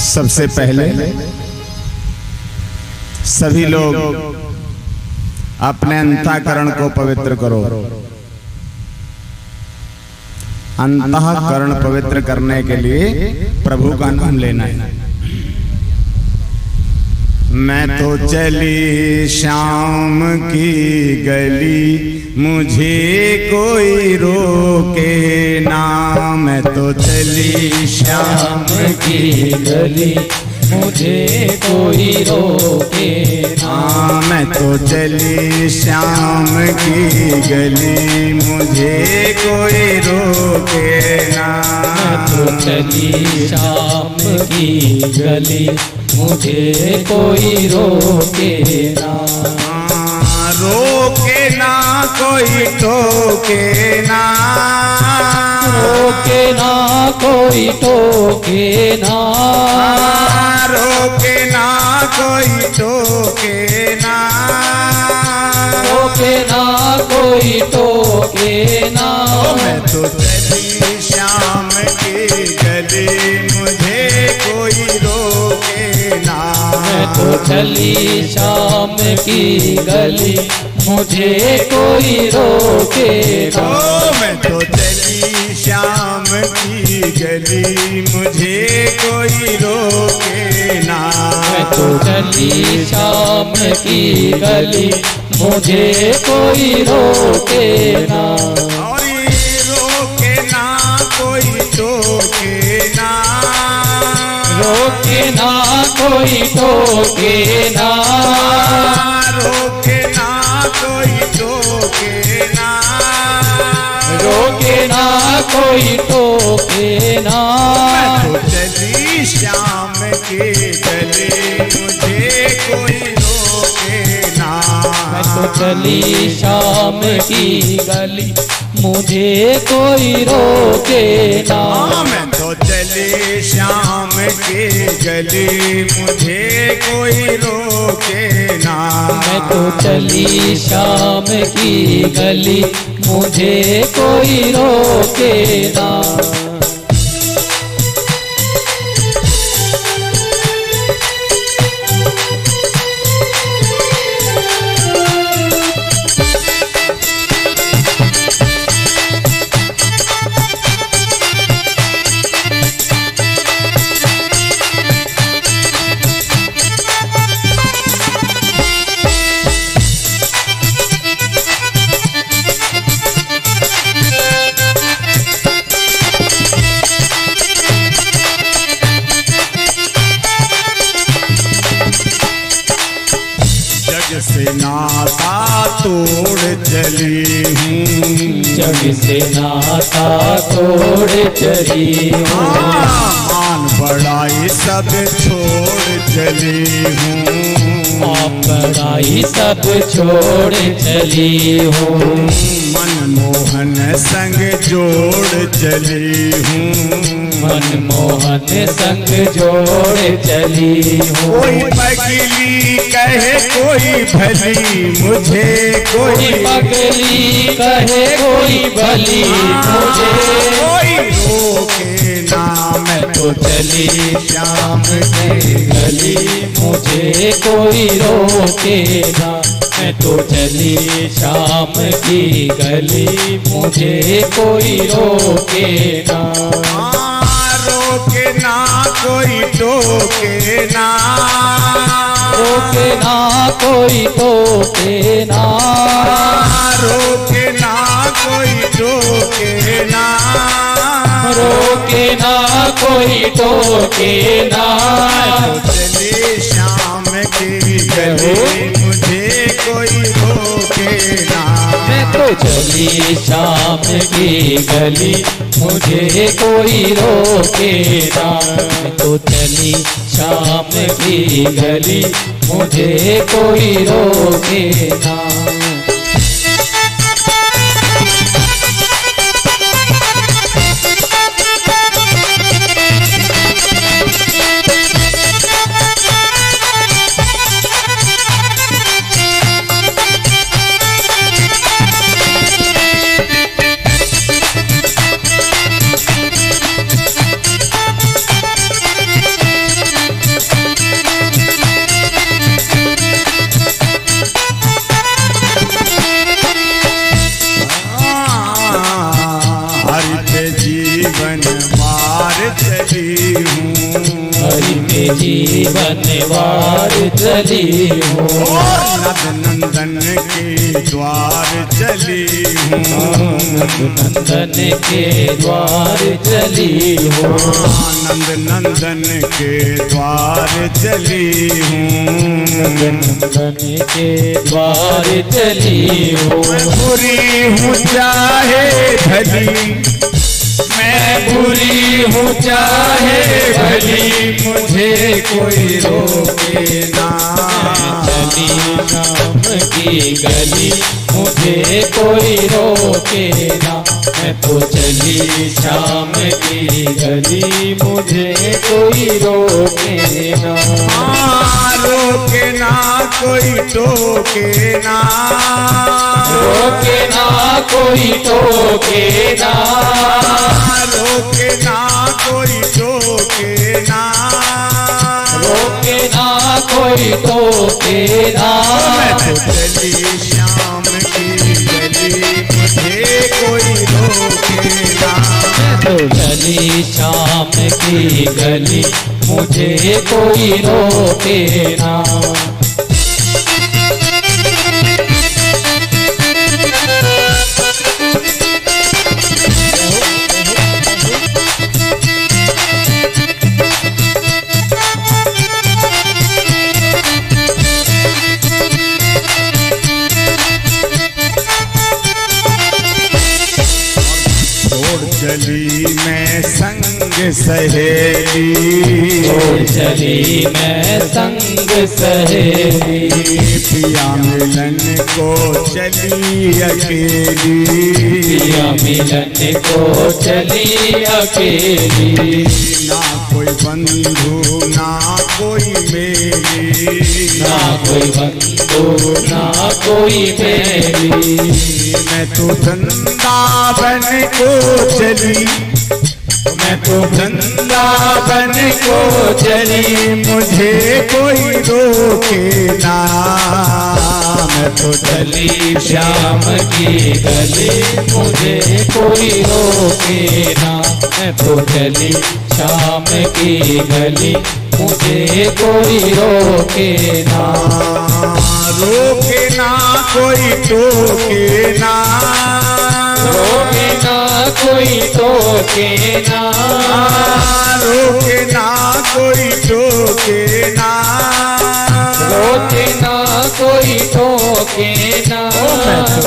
सबसे पहले सभी लोग अपने अंतःकरण को पवित्र करो। अंतःकरण पवित्र करने के लिए प्रभु का नाम लेना है। मैं तो चली शाम की गली मुझे कोई रोके ना। मैं तो चली शाम की गली मुझे कोई रोके ना। मैं तो चली शाम की गली मुझे कोई रोके ना। मैं तो चली शाम की गली मुझे कोई रोके ना। रोके ना कोई टोके ना। रोके ना कोई टोके ना। रोके ना कोई टोके ना। रोके ना कोई टोके ना। मैं तो चली शाम की गली मुझे कोई रोके ना। मैं तो चली शाम की गली मुझे कोई रोके ना। मैं तो चली शाम की गली मुझे कोई रोके ना। मैं तो चली शाम की गली मुझे कोई रोके ना। और रोके ना कोई टोके ना। रोके ना कोई टोके ना। रोके ना कोई टोके ना। रोके ना कोई टोके ना। मैं तो चली श्याम के गले मुझे कोई रोके ना। मैं तो चली शाम की गली मुझे कोई रोके ना। मैं तो चली श्याम के गली मुझे कोई रोके ना। मैं तो चली शाम की गली मुझे कोई रोके ना। से नाता तोड़ चली हूँ। जग से नाता तोड़ चली हूँ। मान बड़ाई सब छोड़ चली हूँ। आप बड़ाई सब छोड़ चली हूँ। मनमोहन संग जोड़ चली हूँ। मनमोहन संग जोड़ चली हूँ। कोई पगली कहे कोई भली मुझे कोई पगली कहे कोई भली मुझे कोई रोके ना। मैं तो चली श्याम की गली मुझे कोई रोके ना। मैं तो चली शाम की गली मुझे कोई रोके ना। रोके ना कोई टोके ना। रोके ना कोई टोके ना। रोके ना कोई टोके ना। रोके ना कोई टोके ना। चले शाम की गली मुझे कोई रोके ना। मैं तो चली शाम की गली मुझे कोई रोके ना। मैं तो चली शाम की गली मुझे कोई रोके ना। हरि के जीवन वार चली हूँ। नंदन के द्वार चली हूँ। नंदन के द्वार चली हूँ। नंदन के द्वार चली हूँ। नंदन के द्वार चली हूँ। बुरी हूँ चाहे भली मैं बुरी हूँ चाहे भली मुझे कोई रोके ना। चली शाम की गली मुझे कोई रोके ना। मैं तो चली शाम की गली मुझे कोई रोके ना। रोके ना कोई टोके ना। रोके ना कोई टोके ना। रोके ना कोई टोके ना। रोके ना कोई टोके ना। मैं तो चली श्याम की गली मुझे कोई रोके ना। मैं तो चली शाम की गली मुझे कोई रोके ना। सहेली, छोड़ चली मैं संग सहेली, पिया मिलन को चली अकेली, पिया मिलन को चली अकेली, ना कोई बंधु ना कोई मेली, ना कोई बंधु ना कोई मेली, मैं तो वृंदावन को चली, मैं तो वृंदावन को चली, मुझे कोई रोके ना, मैं तो चली श्याम की गली, मुझे कोई रोके ना, मैं तो चली श्याम की गली, मुझे कोई रोके ना, रोके ना कोई टोके ना, रोके ना कोई टोके ना, रोके ना कोई टोके ना, रोके ना कोई टोके ना,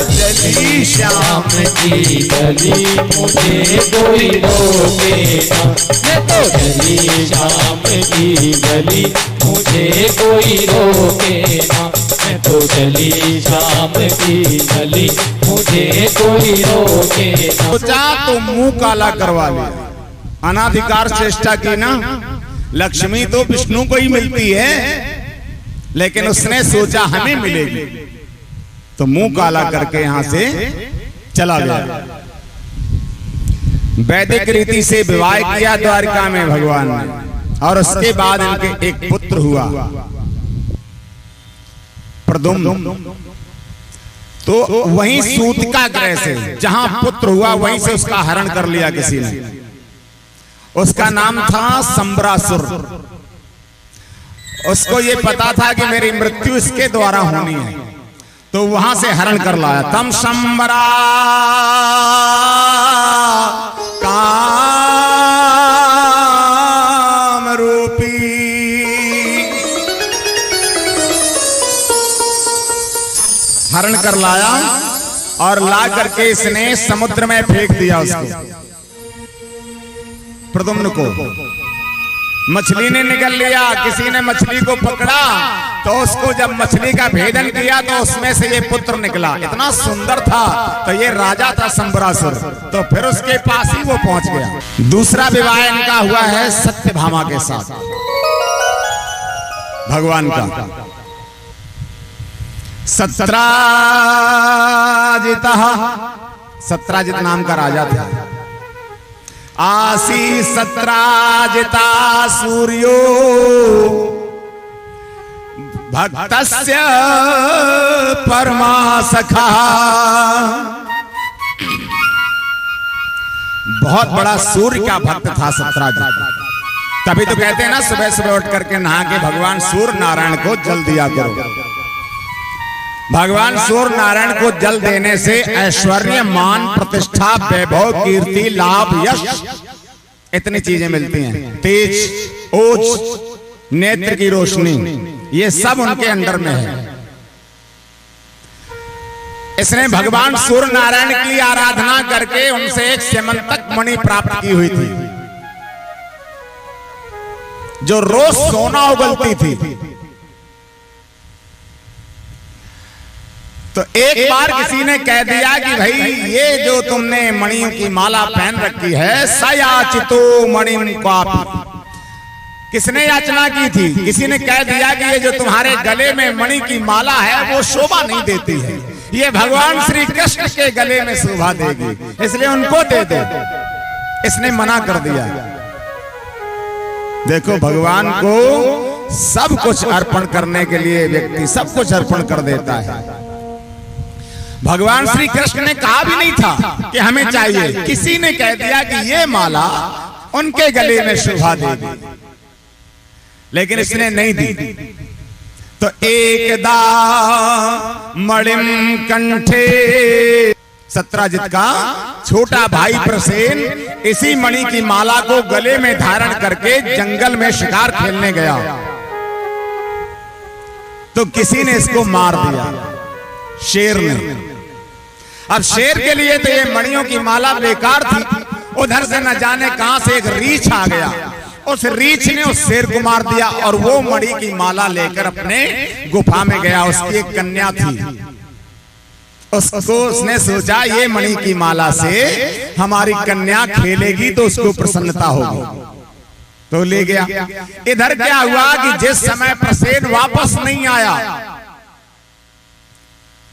चली श्याम की गली, मुझे कोई रोके ना, मैं तो चली श्याम की गली, मुझे कोई रोके ना, मैं तो चली श्याम की गली, मुझे कोई रोके ना। सोचा तो मुंह काला करवा लिया, अनाधिकार चेष्टा की ना, लक्ष्मी तो विष्णु को ही मिलती है, लेकिन उसने सोचा हमें मिलेगी, तो मुंह काला करके यहां से चला गया। वैदिक रीति से विवाह किया द्वारिका में भगवान ने, और उसके बाद इनके एक पुत्र हुआ प्रद्युम्न। तो वहीं सूतिका ग्रह से जहां पुत्र हुआ वहीं से उसका हरण कर लिया किसी ने, उसका नाम था संबरासुर। उसको ये पता था कि मेरी मृत्यु इसके द्वारा होनी है, तो वहां से हरण कर लाया। तम संबरा काम रूपी हरण कर लाया, और ला करके इसने समुद्र में फेंक दिया उसको, प्रद्युम्न को। मछली ने निगल लिया, किसी ने मछली को पकड़ा, तो उसको जब मछली का भेदन किया तो उसमें से ये पुत्र निकला, इतना सुंदर था। तो ये राजा था संबरासुर, तो फिर उसके पास ही वो पहुंच गया। दूसरा विवाह इनका हुआ है सत्यभामा के साथ, भगवान का। सत्राजित नाम का राजा था। आसी सत्राजिता सूर्यो भक्तस्य परमा सखा। बहुत बड़ा सूर्य का भक्त था सत्राजित। तभी तो कहते हैं ना, सुबह सुबह उठ करके नहा के भगवान सूर्य नारायण को जल दिया करो। भगवान सूर्य नारायण को जल देने से ऐश्वर्य, मान, प्रतिष्ठा, वैभव, कीर्ति, लाभ, यश, इतनी चीजें मिलती हैं। तेज, ओज, नेत्र की रोशनी, ये सब उनके अंदर में है। इसने भगवान सूर्य नारायण की आराधना करके उनसे एक स्यमंतक मणि प्राप्त की हुई थी, जो रोज सोना उगलती थी। तो एक बार किसी ने कह दिया कि भाई ये जो तुमने मणियों की माला पहन रखी है, सयाचितो मणिम क्वापि। किसने याचना की थी? किसी ने कह दिया कि ये जो तुम्हारे गले में मणि की माला है वो शोभा नहीं देती है, ये भगवान श्री कृष्ण के गले में शोभा देगी, इसलिए उनको दे दो। इसने मना कर दिया। देखो, भगवान को सब कुछ अर्पण करने के लिए व्यक्ति सब कुछ अर्पण कर देता है। भगवान श्री कृष्ण ने कहा भी नहीं था कि हमें चाहिए, किसी ने कह दिया कि ये माला उनके गले में शोभा देगी, लेकिन इसने नहीं दी। तो एकदा मणिम कंठे, सत्राजित का छोटा भाई प्रसेन इसी मणि की माला को गले में धारण करके जंगल में शिकार खेलने गया, तो किसी ने इसको मार दिया, शेर ने। अब शेर के लिए तो ये मणियों की माला बेकार थी, उधर से न जाने कहां से एक रीछ आ गया, उस रीछ ने उस शेर को मार दिया और वो मणि की माला लेकर अपने गुफा में गया। उसकी एक कन्या थी, उसको उसने सोचा ये मणि की माला से हमारी कन्या खेलेगी तो उसको प्रसन्नता होगी, तो ले गया। इधर क्या हुआ कि जिस समय प्रसेन वापस नहीं आया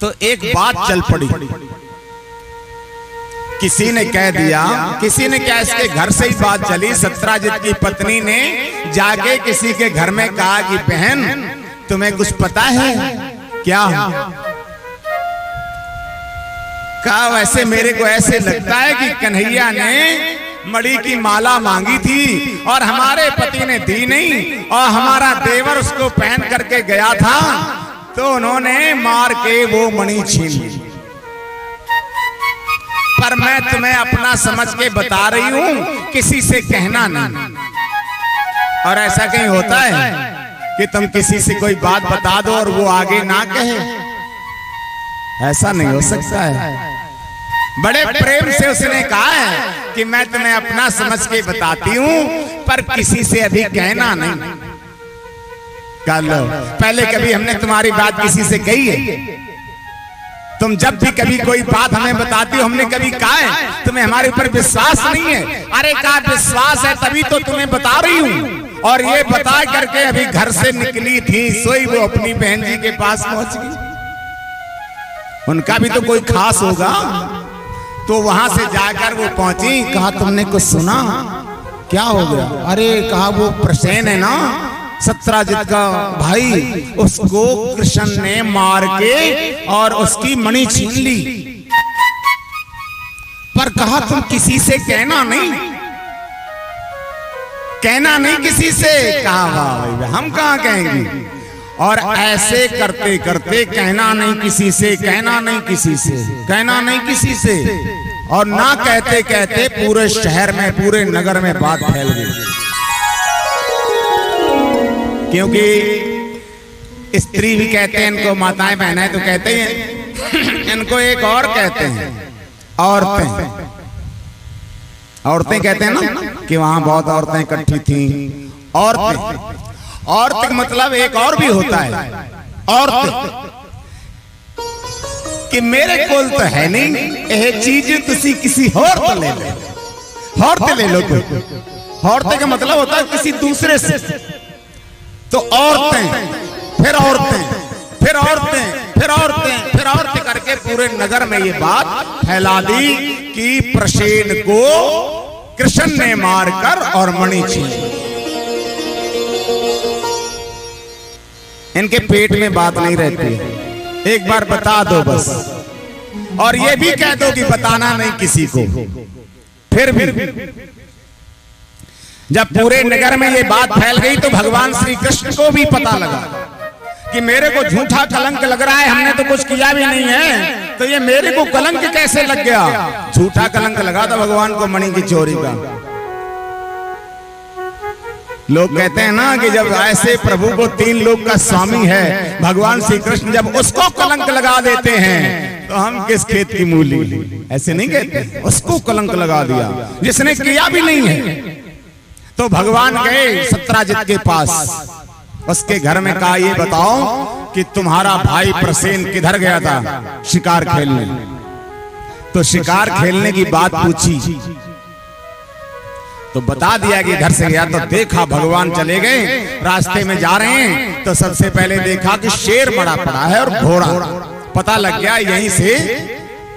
तो एक बात चल पड़ी। किसी ने कह दिया, किसी ने क्या, इसके घर से ही बात चली। सत्राजित की पत्नी ने जाके किसी के घर में कहा कि बहन तुम्हें कुछ पता है क्या? कहा वैसे मेरे को ऐसे लगता है कि कन्हैया ने मणि की माला मांगी थी और हमारे पति ने दी नहीं, और हमारा देवर उसको पहन करके गया था तो उन्होंने मार के वो मणि छीन ली। पर मैं तुम्हें अपना समझ के बता रही हूं, किसी से कहना नहीं। और ऐसा कहीं होता है कि तुम किसी से कोई बात बता दो और वो आगे ना कहे? ऐसा नहीं हो सकता है। बड़े प्रेम से उसने कहा है कि मैं तुम्हें अपना समझ के बताती हूं, पर किसी से अभी कहना नहीं। कल पहले कभी हमने तुम्हारी बात किसी से कही है? तुम जब भी कभी कोई बात हमें बताती हो, हमने कभी कहा है तुम्हें हमारे ऊपर विश्वास नहीं है? अरे कहा विश्वास है तभी तो तुम्हें बता रही हूं। और ये बता करके अभी घर से निकली थी, सोई वो अपनी बहन जी के पास पहुंच गई। उनका भी तो कोई खास होगा, तो वहां से जाकर वो पहुंची। कहा तुमने कुछ सुना? क्या हो गया? अरे कहा वो प्रसेन है ना, सत्राजित का भाई, उसको कृष्ण ने मार के और उसकी मणि छीन ली। पर कहा तुम किसी से कहना नहीं, कहना नहीं किसी से। कहा भाई हम कहां कहेंगे? और ऐसे करते करते कहना नहीं किसी से, कहना नहीं किसी से, कहना नहीं किसी से, और ना कहते कहते पूरे शहर में, पूरे नगर में बात फैल गई। क्योंकि स्त्री भी कहते हैं इनको, माताएं बहनें तो कहते हैं, इनको एक और कहते हैं औरतें। औरतें कहते हैं ना कि वहां बहुत औरतें इकट्ठी थी। औरतें, औरत का मतलब एक और भी होता है, औरत कि मेरे कोल तो है नहीं यह चीज, तुसी किसी और तो ले लो, और तो ले लो। औरतें का मतलब होता है किसी दूसरे से। तो औरतें, फिर औरतें, फिर औरतें, फिर औरतें, फिर औरतें करके पूरे नगर में ये बात फैला दी कि प्रसेन को कृष्ण ने मारकर और मणि छीन। इनके पेट में बात नहीं रहती, एक बार बता दो बस, और ये भी कह दो कि बताना नहीं किसी को। फिर भी जब पूरे नगर में ये बात फैल गई तो भगवान श्री कृष्ण को भी पता लगा कि मेरे को झूठा कलंक लग रहा है, हमने तो कुछ किया भी नहीं है, तो ये मेरे को कलंक कैसे लग गया? झूठा कलंक लगा था भगवान को मणि की चोरी का। लोग कहते हैं ना कि जब ऐसे प्रभु को 3 लोक का स्वामी है भगवान श्री कृष्ण, जब उसको कलंक लगा देते हैं तो हम किस खेत की मूली? ऐसे नहीं कहते, उसको कलंक लगा दिया जिसने किया भी नहीं है। तो भगवान गए सत्राजित के पास, उसके घर में कहा ये बताओ कि तुम्हारा भाई प्रसेन किधर गया था? शिकार खेलने। तो शिकार खेलने की बात पूछी तो बता दिया कि घर से गया। तो देखा भगवान चले गए, रास्ते में जा रहे हैं तो सबसे पहले देखा कि शेर मरा पड़ा है और घोड़ा, पता लग गया यहीं से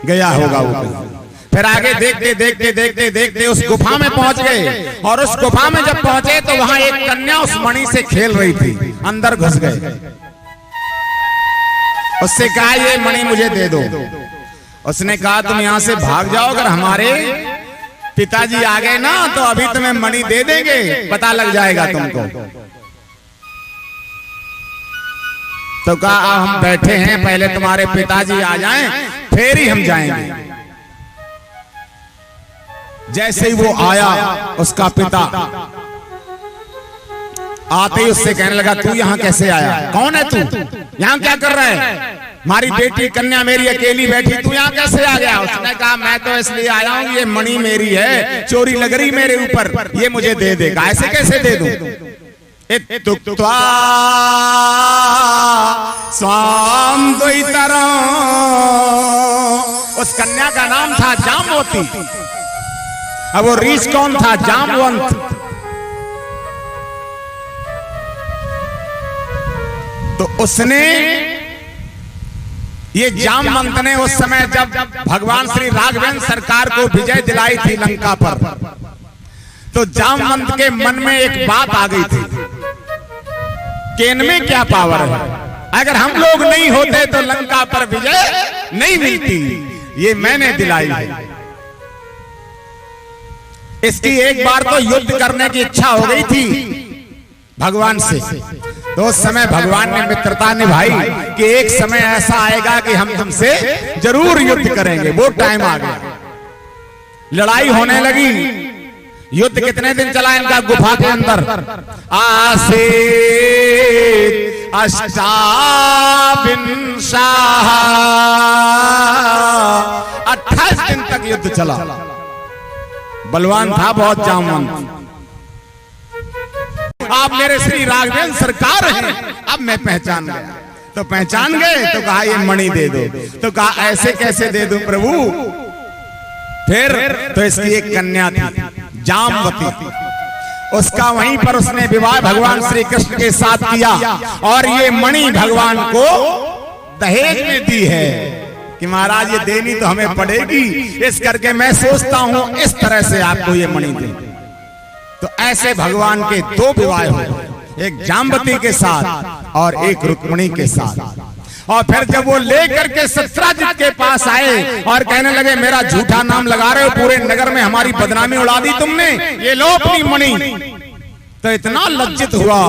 गया होगा वो। फिर आगे देखते देखते देखते देखते उस गुफा में पहुंच गए, और उस गुफा में जब पहुंचे तो वहां एक कन्या उस मणि से खेल रही थी। अंदर घुस गए, उससे कहा ये मणि मुझे दे दो। उसने कहा तुम यहां से भाग जाओ, अगर हमारे पिताजी आ गए ना तो अभी तुम्हें मणि दे देंगे, पता लग जाएगा तुमको। तो कहा हम बैठे हैं, पहले तुम्हारे पिताजी आ जाएं फिर ही हम जाएंगे। जैसे ही वो आया उसका पिता, आते ही उससे कहने लगा तू यहां कैसे आया? कौन है तू? यहां क्या कर रहा है? हमारी बेटी कन्या मेरी अकेली बैठी, तू यहाँ कैसे आ गया? उसने कहा मैं तो इसलिए आया हूँ, ये मणि मेरी है, चोरी लग रही मेरे ऊपर, ये मुझे दे देगा। ऐसे कैसे दे दूं? उस कन्या का नाम था जामवती। अब वो रीछ कौन था? जामवंत। तो उसने, ये जामवंत ने उस समय जब भगवान श्री राघवेंद्र सरकार को विजय दिलाई थी लंका पर, तो जामवंत के मन में एक बात आ गई थी कि इनमें क्या पावर है, अगर हम लोग नहीं होते तो लंका पर विजय नहीं मिलती, ये मैंने दिलाई है। इसकी एक बार तो युद्ध करने की इच्छा हो गई थी भगवान से। तो उस समय भगवान ने मित्रता निभाई कि एक समय ऐसा आएगा कि हम तुमसे जरूर युद्ध करेंगे। वो टाइम आ गया, लड़ाई होने लगी। युद्ध कितने दिन चला इनका गुफा के अंदर? आसे अष्टाविंशा 28 दिन तक युद्ध चला। बलवान था बहुत जामवंत। आप मेरे श्री राघवेंद्र सरकार हैं, अब मैं पहचान गया। तो पहचान गए तो कहा ये मणि दे दो। तो कहा ऐसे कैसे दे दूं प्रभु? फिर तो इसकी एक कन्या थी जामवती, उसका वहीं पर उसने विवाह भगवान श्री कृष्ण के साथ किया और ये मणि भगवान को दहेज में दी है कि महाराज ये देनी तो हमें पड़ेगी, इस करके मैं सोचता हूं इस तरह से आपको ये मणि दे। तो ऐसे भगवान के दो विवाह हुए, एक जामवती के साथ और एक रुक्मिणी के साथ। और फिर जब वो लेकर के सत्राजित के पास आए और कहने लगे मेरा झूठा नाम लगा रहे हो, पूरे नगर में हमारी बदनामी उड़ा दी तुमने, ये लो अपनी मणि। तो इतना लज्जित हुआ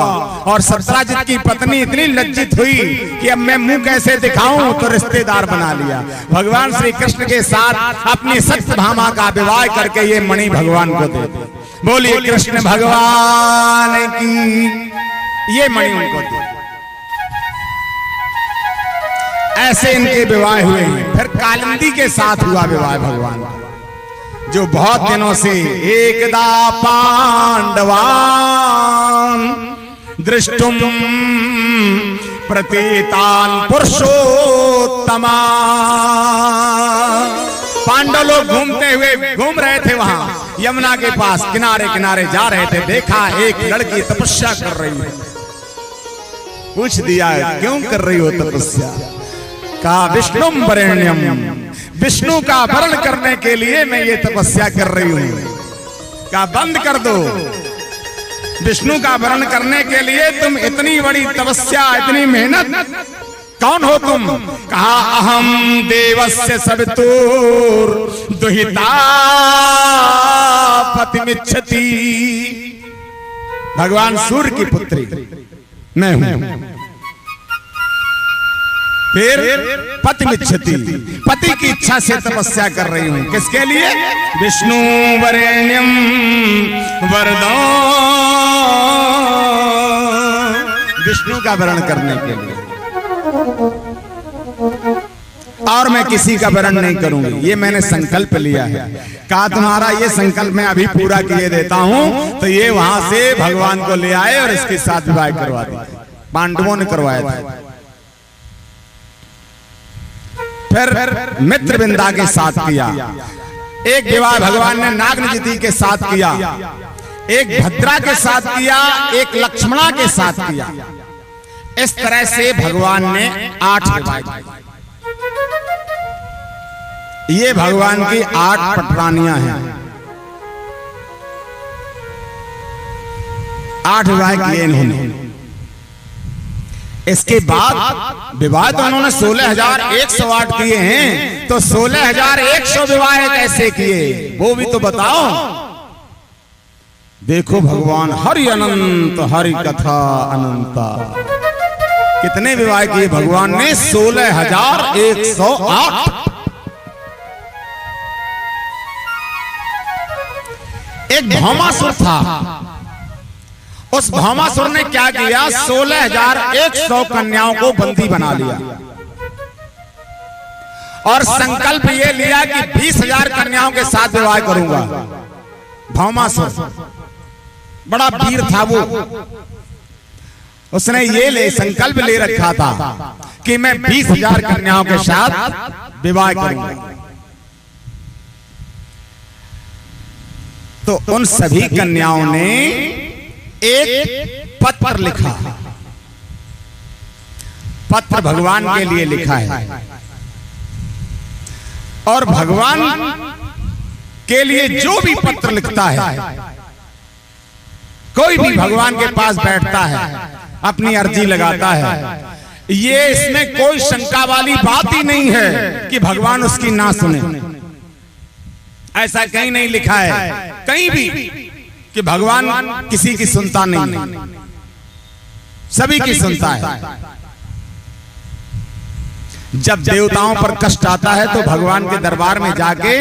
और सत्राजित की पत्नी इतनी लज्जित हुई कि अब मैं मुंह कैसे दिखाऊं, तो रिश्तेदार बना लिया। भगवान श्री कृष्ण के साथ अपनी सत्यभामा का विवाह करके ये मणि भगवान को दे दी। बोलिए कृष्ण भगवान की। ये मणि उनको दी। ऐसे इनके विवाह हुए। फिर कालिंदी के साथ हुआ विवाह भगवान का, जो बहुत दिनों से एकदा पांडवान दृष्टुम प्रतीतान पुरुषोत्तमा। पांडव लोग घूमते हुए घूम रहे थे वहां यमुना के पास, किनारे किनारे जा रहे थे। देखा एक लड़की तपस्या कर रही है। पूछ दिया क्यों कर रही हो तपस्या? कहा विष्णु वरेण्यम, विष्णु का वर्ण करने के लिए मैं ये तपस्या कर रही हूं। कहा बंद कर दो, विष्णु का वर्ण करने के लिए तुम इतनी बड़ी तपस्या, इतनी मेहनत, कौन हो तुम? कहा अहम देवस्य सवितुर दुहिता पतिमिच्छति। भगवान सूर्य की पुत्री मैं हूं। फिर पतिमिच्छति, पति की इच्छा से तपस्या कर रही हूं। किसके लिए? विष्णु वरेण्यम वरदो, विष्णु का वरण करने के लिए। और मैं किसी का वरण नहीं करूंगी, ये मैंने संकल्प लिया है। कहा तुम्हारा ये संकल्प मैं अभी पूरा किए देता हूं। तो ये वहां से भगवान को ले आए और इसके साथ विवाह करवा दिया। पांडवों ने करवाया था। फिर मित्रविंदा के साथ किया। एक विवाह भगवान ने नागनजिति के साथ किया, एक भद्रा के साथ किया, एक लक्ष्मणा के साथ किया। इस तरह से भगवान ने 8 विवाह किए। ये भगवान की 8 पटरानियां हैं। 8 विवाह किए इन्होंने। इसके बाद विवाह तो उन्होंने 16,108 किए हैं। तो 16,100 विवाह कैसे किए वो भी तो बताओ। देखो भगवान हरि अनंत, हरि कथा अनंता। कितने विवाह किए भगवान ने? 16,108। एक भौमासुर था, उस भौमासुर ने क्या किया? 16,100 कन्याओं को बंदी बना लिया। और संकल्प ये लिया कि 20,000 कन्याओं के साथ विवाह करूंगा। भौमासुर बड़ा वीर था वो, उसने ये संकल्प ले रखा था कि मैं 20,000 कन्याओं के साथ विवाह करूंगा। तो उन सभी कन्याओं ने एक पत्र लिखा, पत्र भगवान के लिए लिखा है। और भगवान के लिए जो भी पत्र लिखता है, कोई भी भगवान के पास बैठता है, अपनी अर्जी लगाता है, ये इसमें कोई शंका वाली बात ही नहीं है कि भगवान उसकी ना सुने। ऐसा कहीं नहीं लिखा है कहीं भी कि भगवान किसी की सुनता नहीं, सभी की सुनता है। जब देवताओं पर कष्ट आता है तो भगवान के दरबार में जाके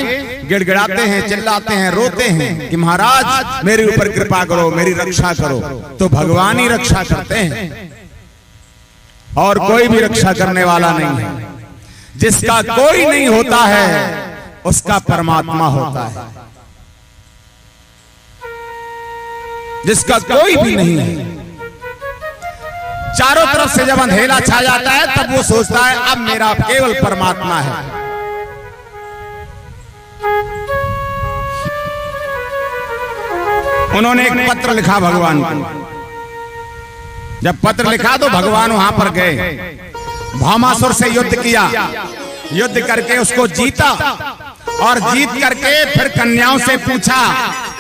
गिड़गिड़ाते हैं, चिल्लाते हैं, रोते हैं कि महाराज मेरे ऊपर कृपा करो, मेरी रक्षा करो। तो भगवान ही रक्षा करते हैं और कोई भी रक्षा करने वाला नहीं है। जिसका कोई नहीं होता है उसका परमात्मा होता है। जिसका कोई भी नहीं है, चारों तरफ से जब अंधेरा छा जाता है तब वो सोचता है अब मेरा केवल परमात्मा है। उन्होंने एक पत्र लिखा भगवान को। जब पत्र लिखा तो भगवान वहां पर गए, भौमासुर से युद्ध किया, युद्ध करके उसको जीता और जीत करके फिर कन्याओं से पूछा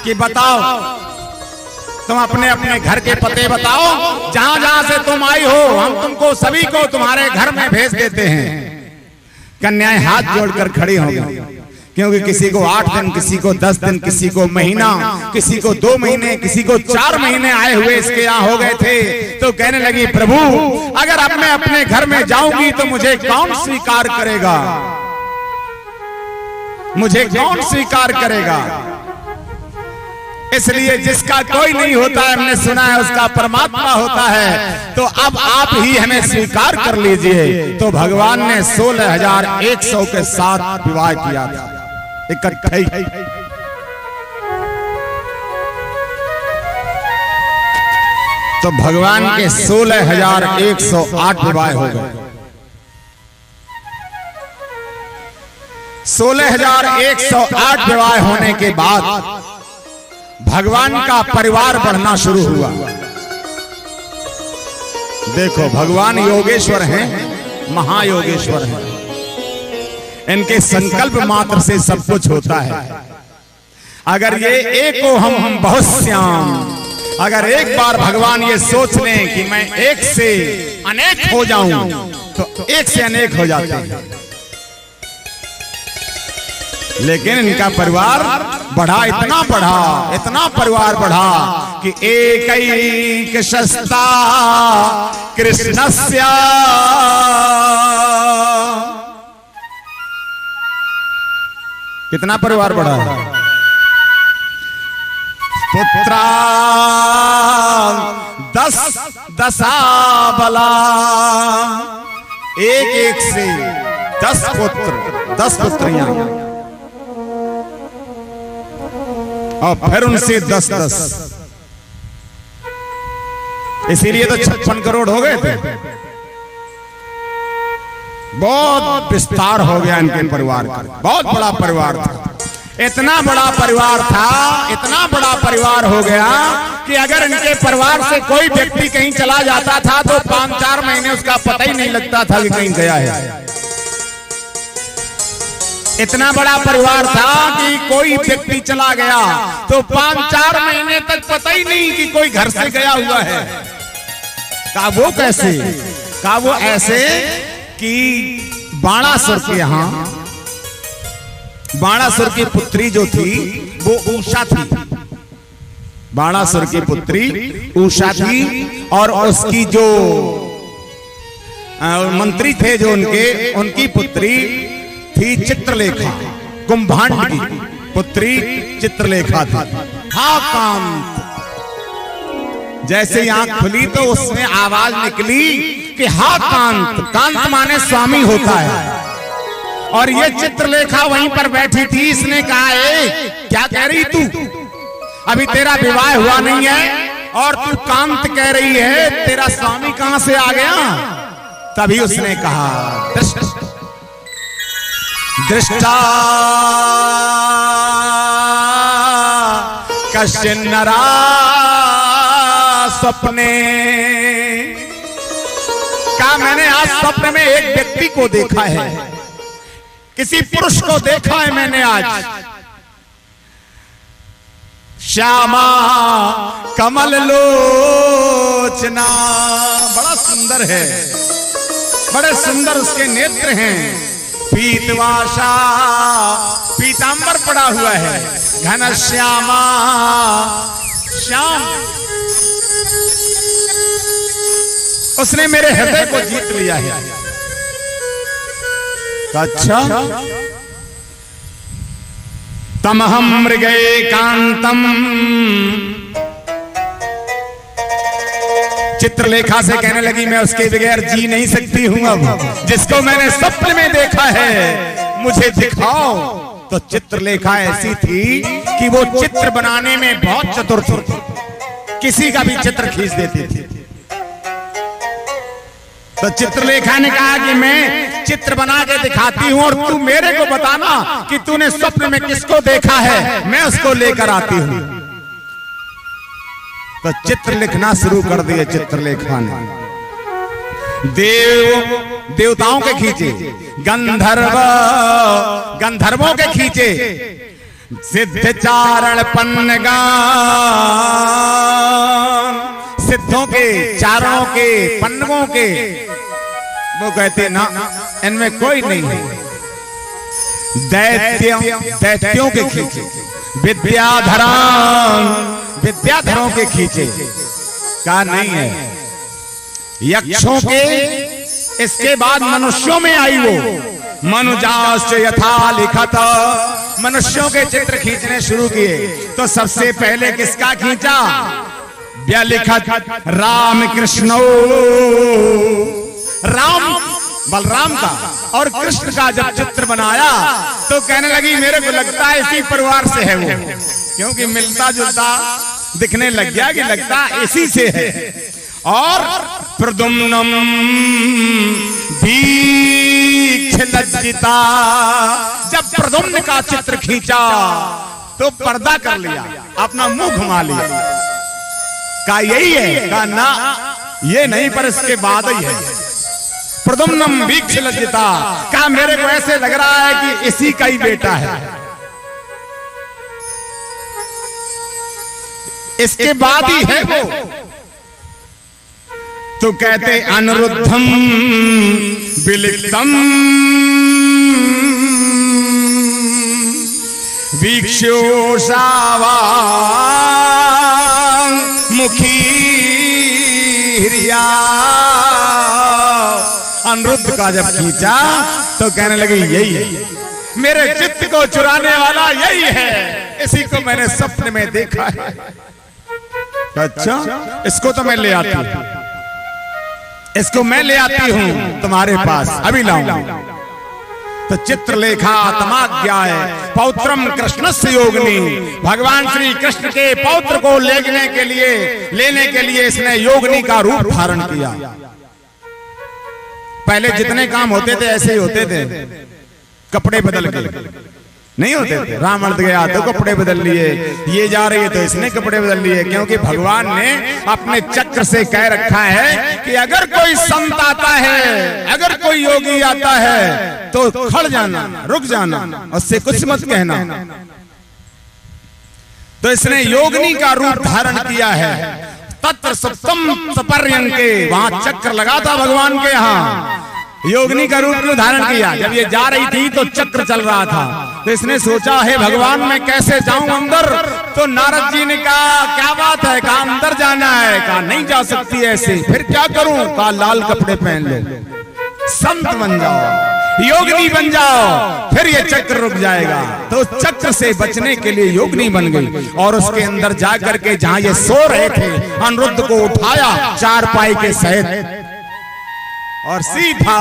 कि बताओ तुम अपने अपने घर के पते बताओ, जहां जहां से तुम आई हो हम तुमको सभी को तुम्हारे घर में भेज देते हैं। कन्याएं हाथ जोड़कर खड़ी हो गई, क्योंकि किसी को 8 दिन, किसी को 10 दिन, किसी को महीना, किसी को 2 महीने, किसी को 4 महीने आए हुए इसके यहाँ हो गए थे। तो कहने लगी प्रभु अगर अब मैं अपने घर में जाऊंगी तो मुझे कौन स्वीकार करेगा, मुझे कौन स्वीकार करेगा। इसलिए जिसका कोई नहीं होता है, हमने सुना है उसका परमात्मा होता है, तो अब आप ही हमें स्वीकार कर लीजिए। तो भगवान ने 16,100 के साथ विवाह किया था इकट्ठे ही। तो भगवान के 16,108 विवाह हो गए। 16,108 विवाह होने के बाद भगवान का परिवार बढ़ना शुरू हुआ। देखो भगवान योगेश्वर हैं, महायोगेश्वर हैं, इनके संकल्प मात्र से सब कुछ होता है। अगर ये एको हम बहुत श्याम, अगर एक बार भगवान ये सोच लें कि मैं एक से अनेक हो जाऊं तो एक से अनेक हो जाते हैं। लेकिन इनका परिवार बढ़ा, इतना परिवार बढ़ा कि एक शस्ता कृष्णस्य, कितना परिवार बढ़ा, पुत्रा 10 बला, एक से 10 पुत्र, 10 पुत्रियां, और फिर उनसे 10-10, इसीलिए तो 56 करोड़ हो गए थे। बहुत विस्तार हो गया इनके परिवार का, बहुत बड़ा परिवार था। इतना बड़ा परिवार था, इतना बड़ा परिवार हो गया कि अगर इनके परिवार से कोई व्यक्ति कहीं चला जाता था तो 5-4 महीने उसका पता ही नहीं लगता था कि कहीं गया है। इतना बड़ा परिवार था कि कोई व्यक्ति चला गया तो 5-4 महीने तक पता ही नहीं कि कोई घर से गया हुआ है। कहा वो कैसे? कहा वो ऐसे कि बाणासुर के यहाँ, बाणासुर की पुत्री जो थी वो उषा थी, बाणासुर की पुत्री उषा थी, और उसकी जो मंत्री थे जो उनकी पुत्री थी चित्रलेखा, कुंभांड की पुत्री चित्रलेखा थी। हा कांत, जैसे ही आंख खुली तो उसमें आवाज निकली कि हा कांत। कांत माने स्वामी होता है, और ये चित्रलेखा वहीं पर बैठी थी। इसने कहा, क्या कह रही तू? अभी तेरा विवाह हुआ नहीं है और तू कांत कह रही है, तेरा स्वामी कहां से आ गया? तभी उसने कहा, दृष्टा कश्चिन नरा स्वप्ने, क्या मैंने आज स्वप्न में एक व्यक्ति को देखा है, किसी पुरुष को देखा है मैंने आज। श्यामा कमल लोचना, बड़ा सुंदर है, बड़े सुंदर उसके नेत्र हैं। पीतवाशा, पीतांबर पड़ा हुआ है। घन श्यामा, श्याम, उसने मेरे हृदय को जीत लिया है। अच्छा, तमहम मृगे कांतम, चित्रलेखा से कहने लगी, मैं उसके बगैर जी नहीं सकती हूं। अब जिसको मैंने स्वप्न में देखा है मुझे दिखाओ। तो चित्रलेखा ऐसी थी कि वो चित्र बनाने में बहुत चतुर थी, किसी का भी चित्र खींच देती थी। तो चित्रलेखा ने कहा कि मैं चित्र बना के दिखाती हूं और तू मेरे को बताना कि तूने स्वप्न में किसको देखा है, मैं उसको लेकर आती हूं। तो चित्र लिखना शुरू कर दिए चित्रलेखा ने। देवताओं के खींचे, गंधर्वों के खींचे, सिद्ध चारण पन्नगान, सिद्धों के, चारणों के, पन्नगों के। वो कहते ना, इनमें कोई नहीं है। दैत्यों के खींचे, विद्याधरों के खींचे, कहा नहीं है। यक्षों के, इसके बाद मनुष्यों में आई वो मनुजाश्च यथा लिखत, मनुष्यों के चित्र खींचने शुरू किए। तो सबसे पहले किसका खींचा? व्यलिखत राम कृष्णो, राम बलराम का और कृष्ण का जब चित्र बनाया तो कहने लगी, मेरे को लगता है इसी परिवार से है वो, क्योंकि मिलता जुलता दिखने लग गया कि लगता इसी से है। और प्रद्युम्नम लज्जिता, जब प्रद्युम्न का चित्र खींचा तो पर्दा कर लिया, अपना मुंह घुमा लिया। का यही है? का ना, ये नहीं, पर इसके बाद ही है। प्रद्युम्नम वीक्ष लज्जिता, का मेरे को ऐसे लग रहा है कि इसी का ही बेटा है। इसके बाद ही है वो। तो कहते अनिरुद्धम विलिप्तम वीक्षोषावा मुखी हिरिया। अनिरुद्ध का जब खींचा तो कहने लगी, यही है, मेरे चित्त को चुराने वाला यही है, इसी को मैंने सपने में देखा है। अच्छा, इसको तो मैं ले आती हूं, इसको मैं ले आती हूं तुम्हारे पास, अभी लाऊंगा। तो चित्रलेखा तमाज्ञा है पौत्रम कृष्णस्य योगिनी, भगवान श्री कृष्ण के पौत्र को लेने के लिए इसने योगिनी का रूप धारण किया। पहले जितने काम होते थे ऐसे ही होते थे, कपड़े बदल के नहीं होते थे। रावण गया तो कपड़े बदल लिए, ये जा रही है तो इसने कपड़े बदल लिए, क्योंकि भगवान ने अपने चक्र से कह रखा है कि अगर कोई संत आता है, अगर कोई योगी आता है तो खड़ जाना, रुक जाना, उससे कुछ मत कहना। तो इसने योगिनी का रूप धारण किया है। तत्र सप्तम सपर्यंके, वहां चक्र लगा था भगवान के यहाँ, योगिनी का रूप धारण किया। जब ये जा रही थी तो चक्र चल रहा था, तो इसने सोचा है भगवान मैं कैसे जाऊं अंदर। तो नारद जी ने कहा, क्या बात है? कहा अंदर जाना है। कहा नहीं जा सकती ऐसे। फिर क्या करूं? कहा लाल कपड़े पहन लो, संत बन जाओ, योगिनी बन जाओ, फिर ये चक्र रुक जाएगा। तो चक्र से बचने के लिए योगिनी बन गई और उसके अंदर जाकर के जहां ये सो रहे थे, अनिरुद्ध को उठाया चारपाई के सहित और सीधा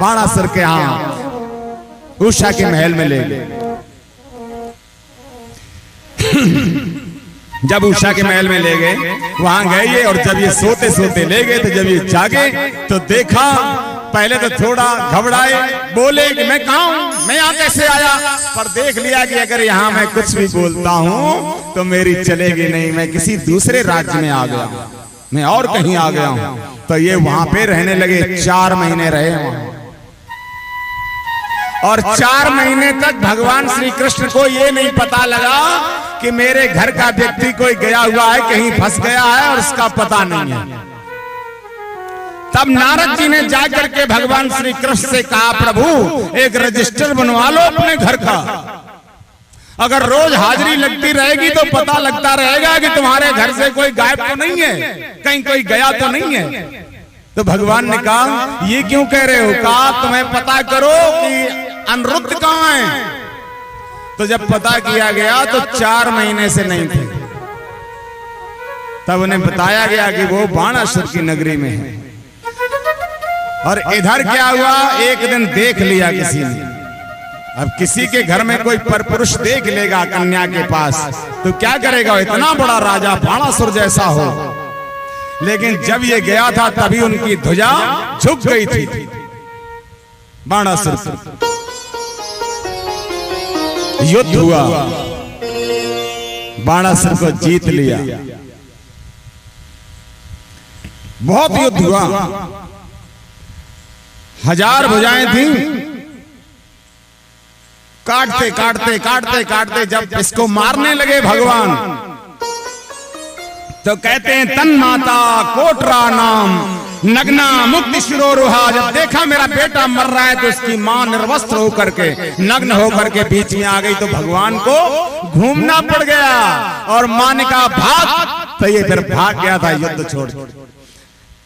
बाणासुर के यहाँ उषा के महल में ले गए। जब उषा के महल में ले गए, वहां गए ये, और जब ये सोते सोते ले गए तो जब ये जागे तो देखा, पहले तो थोड़ा घबराए, बोले कि मैं कहाँ हूं, मैं यहाँ कैसे आया, पर देख लिया कि अगर यहाँ मैं कुछ भी बोलता हूँ तो मेरी चलेगी नहीं, मैं किसी दूसरे राज्य में आ गया, मैं और कहीं आ गया हूं। तो ये वहां पे रहने लगे, 4 महीने रहे वहां, और 4 महीने तक भगवान श्री कृष्ण को ये नहीं पता लगा कि मेरे घर का व्यक्ति कोई गया हुआ है, कहीं फंस गया है और उसका पता नहीं है। तब नारद जी ने जाकर के भगवान श्री कृष्ण से कहा, प्रभु एक रजिस्टर बनवा लो अपने घर का, अगर रोज हाजिरी लगती रहेगी तो पता लगता रहेगा कि तुम्हारे घर से कोई गायब तो नहीं है, कहीं कोई गया तो नहीं है। तो भगवान ने कहा, ये क्यों कह रहे हो? कहा, तुम्हें पता करो कि अनिरुद्ध कहां है। तो जब पता किया गया तो 4 महीने से नहीं थे। तब उन्हें बताया गया कि वो बाणासुर की नगरी में है। और इधर क्या हुआ, एक दिन देख लिया किसी ने। अब किसी के घर में कोई परपुरुष देख लेगा कन्या के पास तो क्या करेगा, इतना बड़ा राजा बाणासुर जैसा हो। लेकिन जब ये गया था तभी उनकी ध्वजा झुक गई थी। बाणासुर युद्ध हुआ, बाणासुर को जीत लिया, बहुत युद्ध हुआ, 1000 भुजाएं थी। काटते काटते काटते काटते जब इसको मारने लगे भगवान, तो कहते हैं तन माता कोटरा नाम नग्ना मुक्ति शिरोरुहा। जब देखा मेरा बेटा मर रहा है तो उसकी मां निर्वस्त्र होकर के, नग्न होकर के बीच में आ गई। तो भगवान को घूमना पड़ गया और मां ने कहा भाग, तो ये फिर भाग गया था युद्ध छोड़,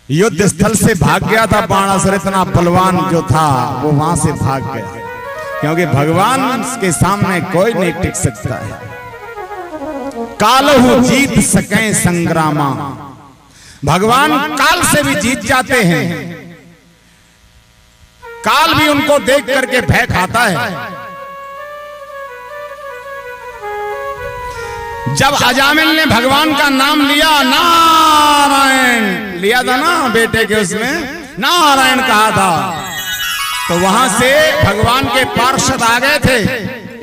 युद्ध स्थल से भाग गया था। बाणासुर इतना बलवान जो था वो वहां से भाग गया, क्योंकि भगवान के सामने कोई नहीं टिक सकता है। कालहु जीत सके संग्रामा, भगवान काल से भी जीत जाते हैं। काल भी उनको देख करके भय खाता है। जब अजामिल ने भगवान का नाम लिया, नारायण लिया था ना बेटे के, उसमें नारायण कहा था, तो वहां से भगवान के पार्षद आ गए थे।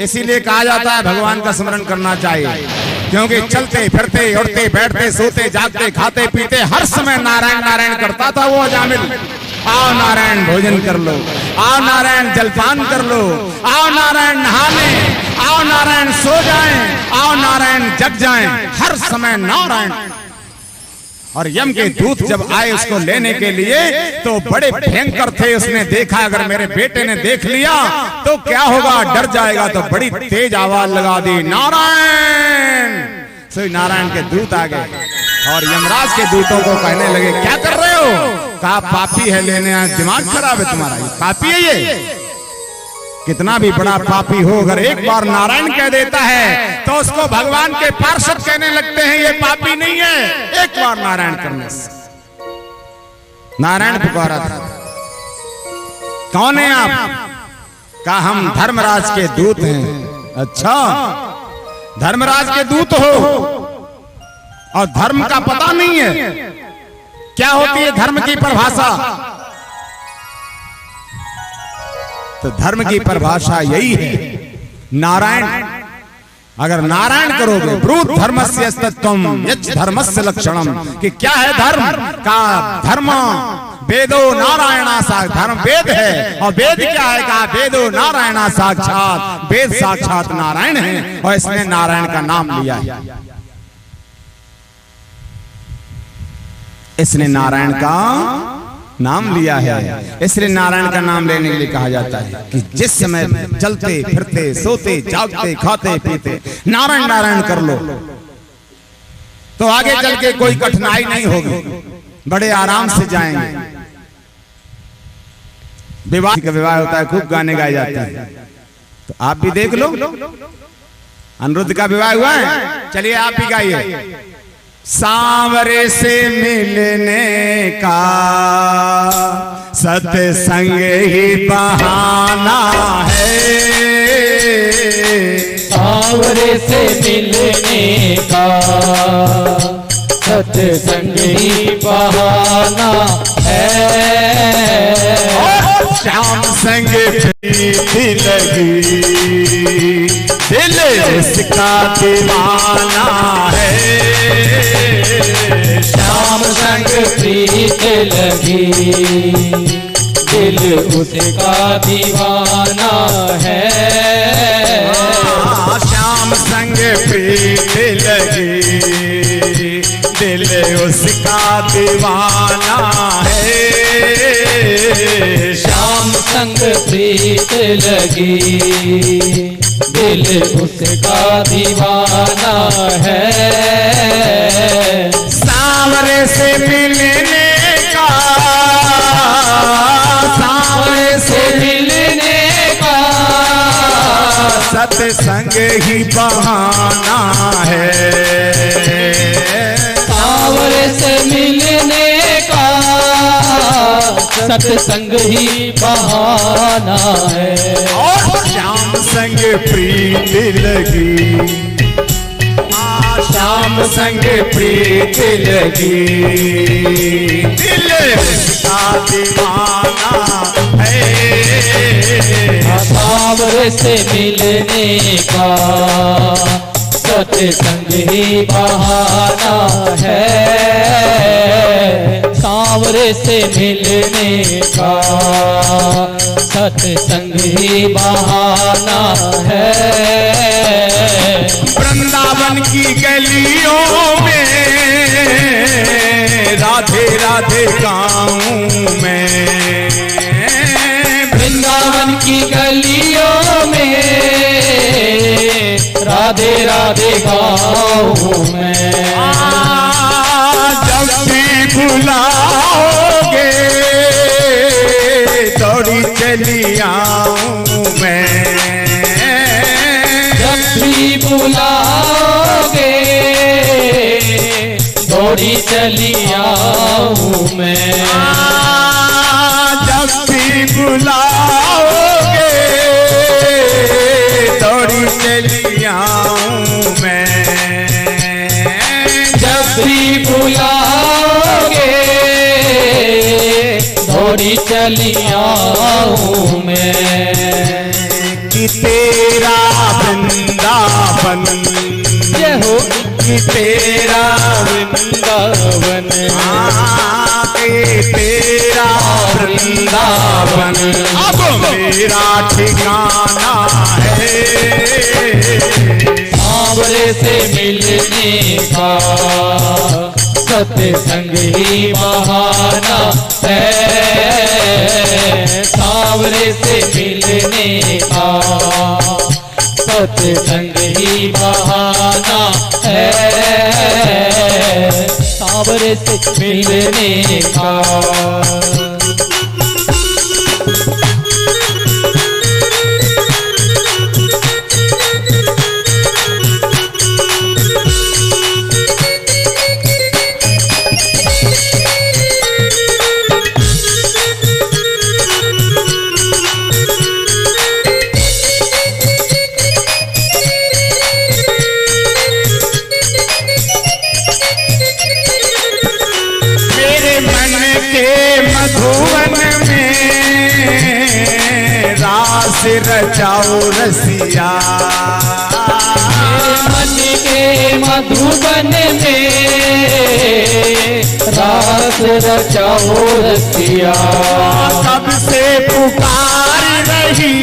इसीलिए कहा जाता है भगवान का स्मरण करना चाहिए, क्योंकि चलते फिरते उठते बैठते सोते जागते खाते पीते हर समय नारायण नारायण करता था वो अजामिल। आओ नारायण भोजन कर लो, आओ नारायण जलपान कर लो, आओ नारायण नहा लें, आओ नारायण सो जाएं, आओ नारायण जग जाएं, हर समय नारायण। और यम के दूत जब आए उसको लेने के लिए तो बड़े भयंकर थे। उसने देखा अगर मेरे बेटे ने देख लिया तो क्या होगा, डर जाएगा, तो बड़ी तेज आवाज लगा दी, नारायण। सो नारायण के दूत आ गए और यमराज के दूतों को कहने लगे क्या कर रहे हो? कहा पापी है, लेने आए, दिमाग खराब है तुम्हारा, ये पापी है। ये कितना भी बड़ा पापी हो, अगर एक बार नारायण कह देता है तो उसको भगवान के पार्षद कहने लगते हैं ये पापी नहीं है, एक बार नारायण करने से। नारायण पुकारा था, कौन है आप? कहा हम धर्मराज के दूत हैं। अच्छा, धर्मराज के दूत हो और धर्म का पता नहीं है? क्या होती है धर्म की परिभाषा? तो धर्म की परिभाषा यही है नारायण। अगर नारायण करोगे, ब्रूत धर्मस्य तत्वम यच्च धर्मस्य लक्षणम, कि क्या है धर्म? का धर्म वेदो नारायणा साक्षात, धर्म वेद है। और वेद क्या है? कहा वेदो नारायणा साक्षात, वेद साक्षात नारायण है और इसने नारायण का नाम लिया है। इसने नारायण का नाम लिया है, इसलिए नारायण का नाम लेने के लिए कहा जाता है कि जिस समय चलते फिरते सोते जागते खाते पीते नारायण नारायण कर लो तो आगे चल के कोई कठिनाई नहीं होगी, बड़े आराम से जाएंगे। विवाह का विवाह होता है, खूब गाने गाए जाते हैं, तो आप भी देख लो। अनिरुद्ध का विवाह हुआ है, चलिए आप भी गाइए। सांवरे से मिलने का सत्संग ही बहाना है, सांवरे से मिलने का सत्संग ही बहाना है। श्याम संग प्रीति लगी, दिल इसका दीवाना है। श्याम संग प्रीत लगी, दिल उसका दीवाना है। श्याम संग प्रीत लगी, दिल उसका दीवाना है। श्याम संग प्रीत लगी, दिल उसका दीवाना है। सांवरे से मिलने का, सांवरे से मिलने का सत्संग ही बहाना है। सांवरे से मिलने का सत्संग ही बहाना है। और श्याम संग प्रीति लगी, श्याम संग प्रीति लगी, दिल उसका दीवाना है। सांवरे से मिलने का सत्संग ही बहाना है। सांवरे से मिलने का सत्संग ही बहाना है। वृंदावन की गलियों में राधे राधे गाऊं मैं, वृंदावन की गलियों में राधे राधे गाऊं मैं। जब भी बुलाओगे दौड़ी चली आऊं मैं, जब भी बुलाओगे दौड़ी चली आऊं मैं। जब भी बुलाओगे दौड़ी चली आऊं मैं, जब भी बुलाओगे दौड़ी चली आऊं मैं। कि तेरा वृंदावन, जय हो कि तेरा वृंदावन, के तेरा वृंदावन अब मेरा ठिकाना है। सांवरे से मिलने का सत्संग ही बहाना है। सांवरे से मिलने का सत्संग ही बहाना है। सांवरे से मिलने का मधुवन में रास रचाओ रसिया, मन के मधुबन में रास रचाओ रसिया। कब से पुकार रही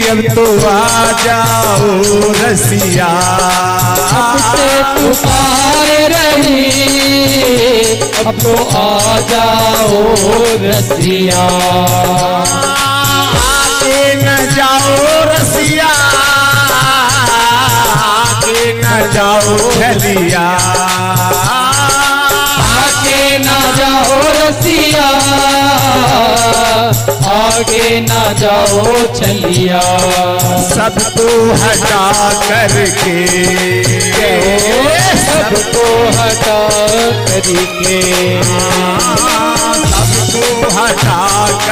अब तो आ जाओ रसिया, कब से पुकार रही अब तो आ जाओ रसिया। आके न जाओ रसिया, आके न जाओ ढलिया, आगे ना जाओ रसिया, आगे ना जाओ चलिया। सबको हटा करके, सबको हटा करके, सबको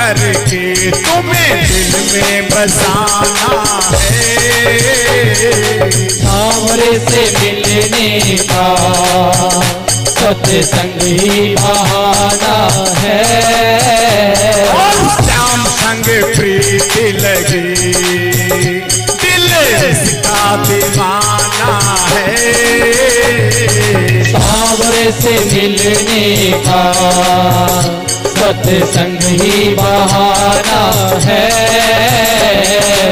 करके तुम्हें दिल में बसाना है। सांवरे से मिलने का सत्संग ही बहाना है। और श्याम संग प्रीति लगी दिल इसका दीवाना है। सांवरे से मिलने का सत्संग ही बहाना है।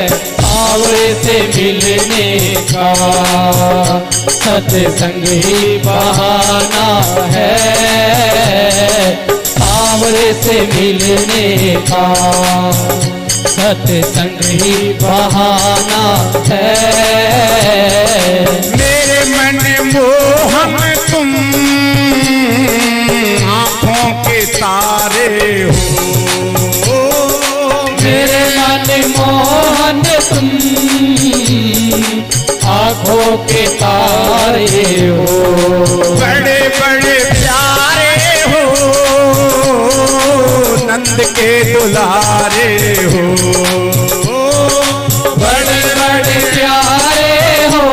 सांवरे से मिलने का सत्संग ही बहाना है। सांवरे से मिलने का सत्संग ही बहाना है। मेरे मन मोहन तुम आंखों के तारे हो। मेरे मन मोहन तुम आँखों के तारे हो। बड़े बड़े प्यारे हो नंद के दुलारे हो। बड़े बड़े प्यारे हो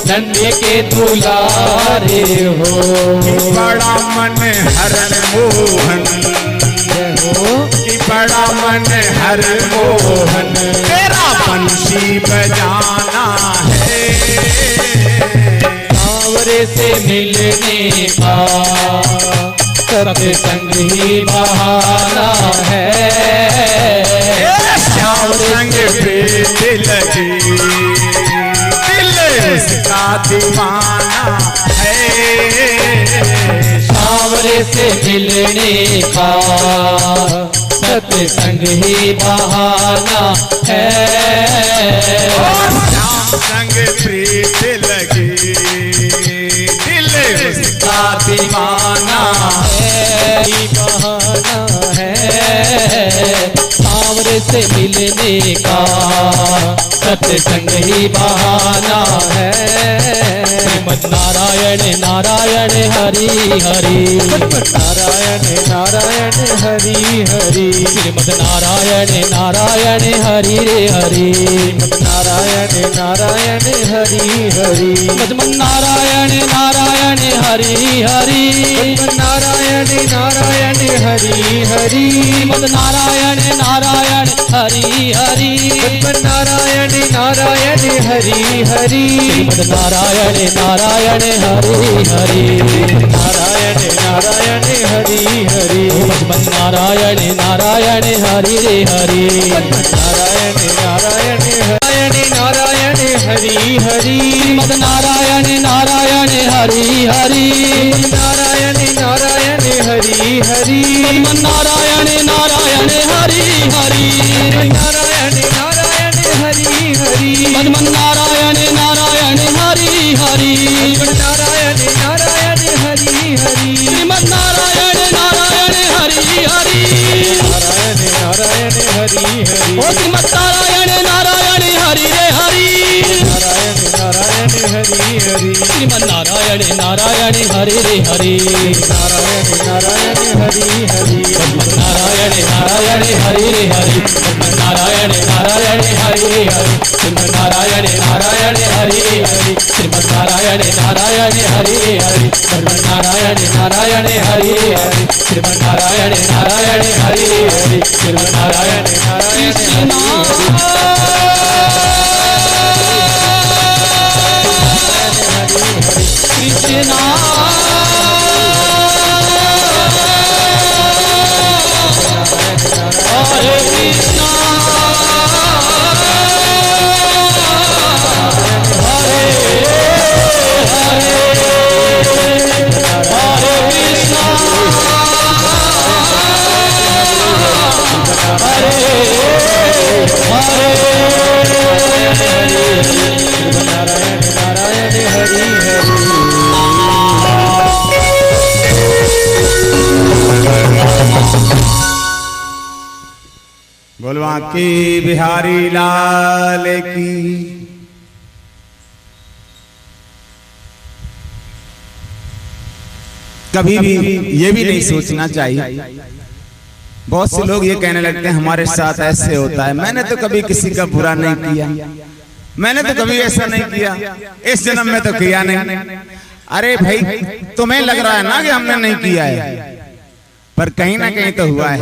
नंद के दुलारे हो। बड़ा मन हरण मोहन हो कि बड़ा मन हर मोहन तेरा बंशी बजाना है। सांवरे से मिलने का सत्संग ही बहाना है। श्याम संग प्रीति लगी दिल इसका दीवाना है। सांवरे से मिलने का सत्संग ही बहाना है। और श्याम संग प्रीति लगी दिल इसका दीवाना है। बहाना है। सांवरे से मिलने का सत्संग ही बहाना है। श्रीमद नारायण नारायण हरि हरि। नारायण नारायण हरि हरि। श्रीमद नारायण नारायण हरि रे हरि। नारायण नारायण हरि हरि। श्रीमद नारायण नारायण हरि हरि। नारायण नारायण हरि हरि। श्रीमद नारायण नारायण हरि हरि। नारायण नारायण हरि हरि। श्रीमद नारायण नारायण हरि हरि। नारायण नारायण हरि हरि। श्रीमद नारायण नारायण हरि रे हरि। नारायण नारायण नारायण हरि हरि। श्रीमद नारायण नारायण हरि हरि। नारायण नारायण हरि हरि। श्रीमद नारायण नारायण हरि हरि। नारायण नारायण हरि हरि। श्रीमद नारायण नारायण हरि हरि। नारायण नारायण हरि हरि। श्रीमद नारायण नारायण हरि हरि। नारायण नारायण हरि हरि। ओ श्रीमद नारायण नारायण हरि रे हरि। नारायण नारायण हरि हरि। श्रीमद नारायण नारायण हरि रे हरि। नारायण नारायण हरि हरि। नारायण नारायण हरि रे हरि। नारायण नारायण हरि रे हरि। श्रीमद नारायण नारायण हरि रे हरि। श्रीमद नारायण नारायण हरि रे हरि। श्रीमद नारायण नारायण हरि रे हरि। श्रीमद नारायण नारायण हरि रे हरि। श्रीमद नारायण नारायण कृष्णा हरे कृष्णा हरे हरे हरे कृष्णा हरे हरे नारायण नारायण हरि हरि। बोलवा की बिहारी लाल की। कभी भी ये भी नहीं सोचना चाहिए बहुत से लोग ये कहने लगते हैं हमारे साथ ऐसे होता है। मैंने तो कभी किसी का बुरा नहीं किया, मैंने तो कभी ऐसा नहीं किया, इस जन्म में तो किया नहीं। अरे भाई तुम्हें लग रहा है ना कि हमने नहीं किया है, पर कहीं ना कहीं तो हुआ है।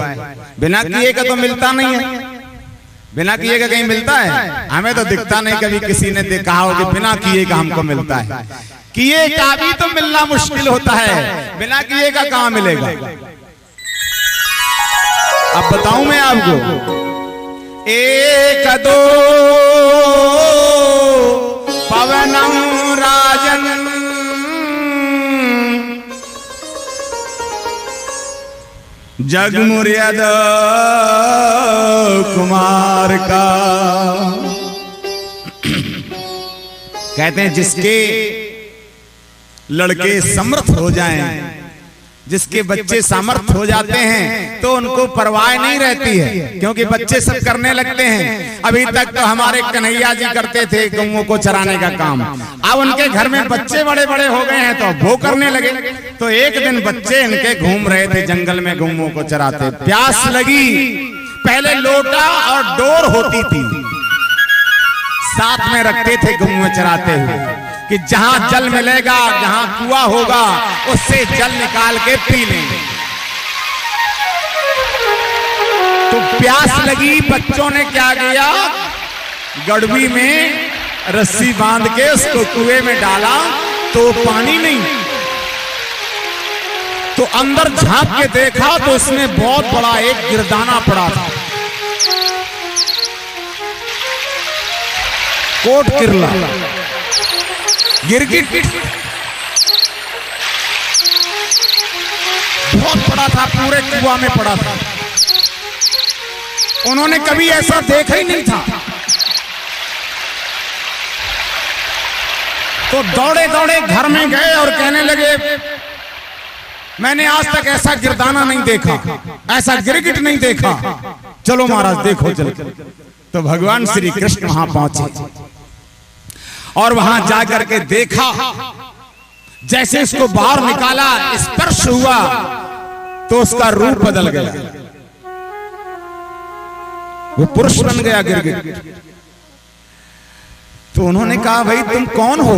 बिना किए का तो मिलता नहीं है, बिना किए का कहीं मिलता है? हमें तो दिखता नहीं कभी किसी ने देखा हो कि बिना किए का हमको मिलता है। किए का भी तो मिलना मुश्किल होता है, बिना किए का कहां मिलेगा? अब बताऊं मैं आपको, एक दो पवनम राजन जगमुर्यद कुमार का। कहते हैं जिसके लड़के समर्थ हो जाएं, जिसके बच्चे सामर्थ्य हो जाते हैं तो उनको परवाह नहीं रहती है, क्योंकि बच्चे सब करने लगते हैं। अभी तक तो हमारे कन्हैया जी करते थे गौओं को चराने का काम, अब उनके घर में बच्चे बड़े बड़े हो गए हैं तो वो करने लगे। तो एक दिन बच्चे इनके घूम रहे थे जंगल में गौओं को चराते, प्यास लगी। पहले लोटा और डोर होती थी, साथ में रखते थे गौओं चराते हुए कि जहां जल मिलेगा, जहां कुआं होगा उससे जल निकाल के पी लेंगे। तो प्यास लगी, बच्चों ने क्या किया, गड़बी में रस्सी बांध के उसको कुएं में डाला तो पानी नहीं, तो अंदर झांक के देखा तो उसमें बहुत बड़ा एक गिरदाना पड़ा था, कोट किरला, गिरगिट बहुत बड़ा था, पूरे कुआं में पड़ा था। उन्होंने कभी ऐसा देखा ही नहीं था। तो दौड़े दौड़े घर में गए और कहने लगे मैंने आज तक ऐसा गिरदाना नहीं देखा, ऐसा गिरगिट नहीं देखा, चलो महाराज देखो चलो। तो भगवान श्री कृष्ण वहां पहुंचे और वहां जाकर के देखा, जैसे इसको बाहर निकाला, स्पर्श हुआ तो उसका रूप बदल गया, वो पुरुष बन गया गिरगिट। तो उन्होंने कहा भाई तुम कौन हो,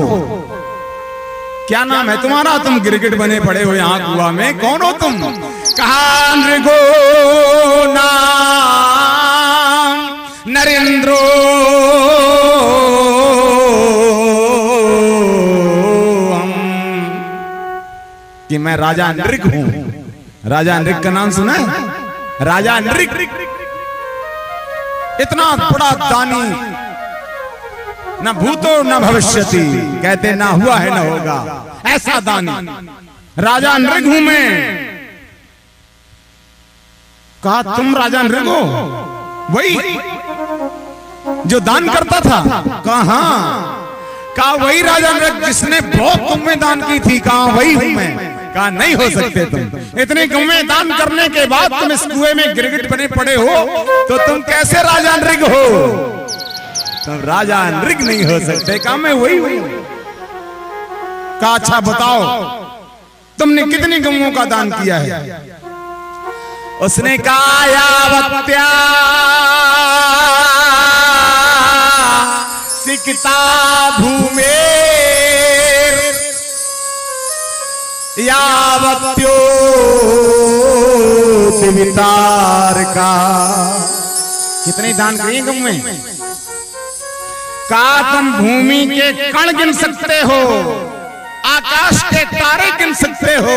क्या नाम है तुम्हारा, तुम गिरगिट बने पड़े हो यहां कुआं में, कौन हो तुम? कहा नृगो नाम नरेंद्रो कि मैं राजा नृग हूं। राजा नृग का नाम सुना है? राजा नृग इतना बड़ा दानी, न भूतो न भविष्यति, कहते ना हुआ है न होगा, ऐसा दानी राजा नृग हूं मैं। कहा तुम राजा नृग हो, वही जो दान करता था? कहा कहा वही राजा नृग जिसने बहुत गौएं दान की थी। कहा वही हूं मैं। कहा नहीं हो सकते तुम, इतने गौएं दान करने के बाद तुम इस कुएं में गिरगिट बने पड़े हो, तो तुम कैसे राजा नृग हो? तुम राजा नृग नहीं हो सकते। कहा मैं वही हूं। कहा अच्छा बताओ तुमने कितनी गौओं का दान किया है? उसने कहा यावत्या सिकता भूमे यावत्यो वितार का। कितने दान किए गौएं? का तुम भूमि के कण गिन सकते हो, आकाश के तारे गिन सकते हो।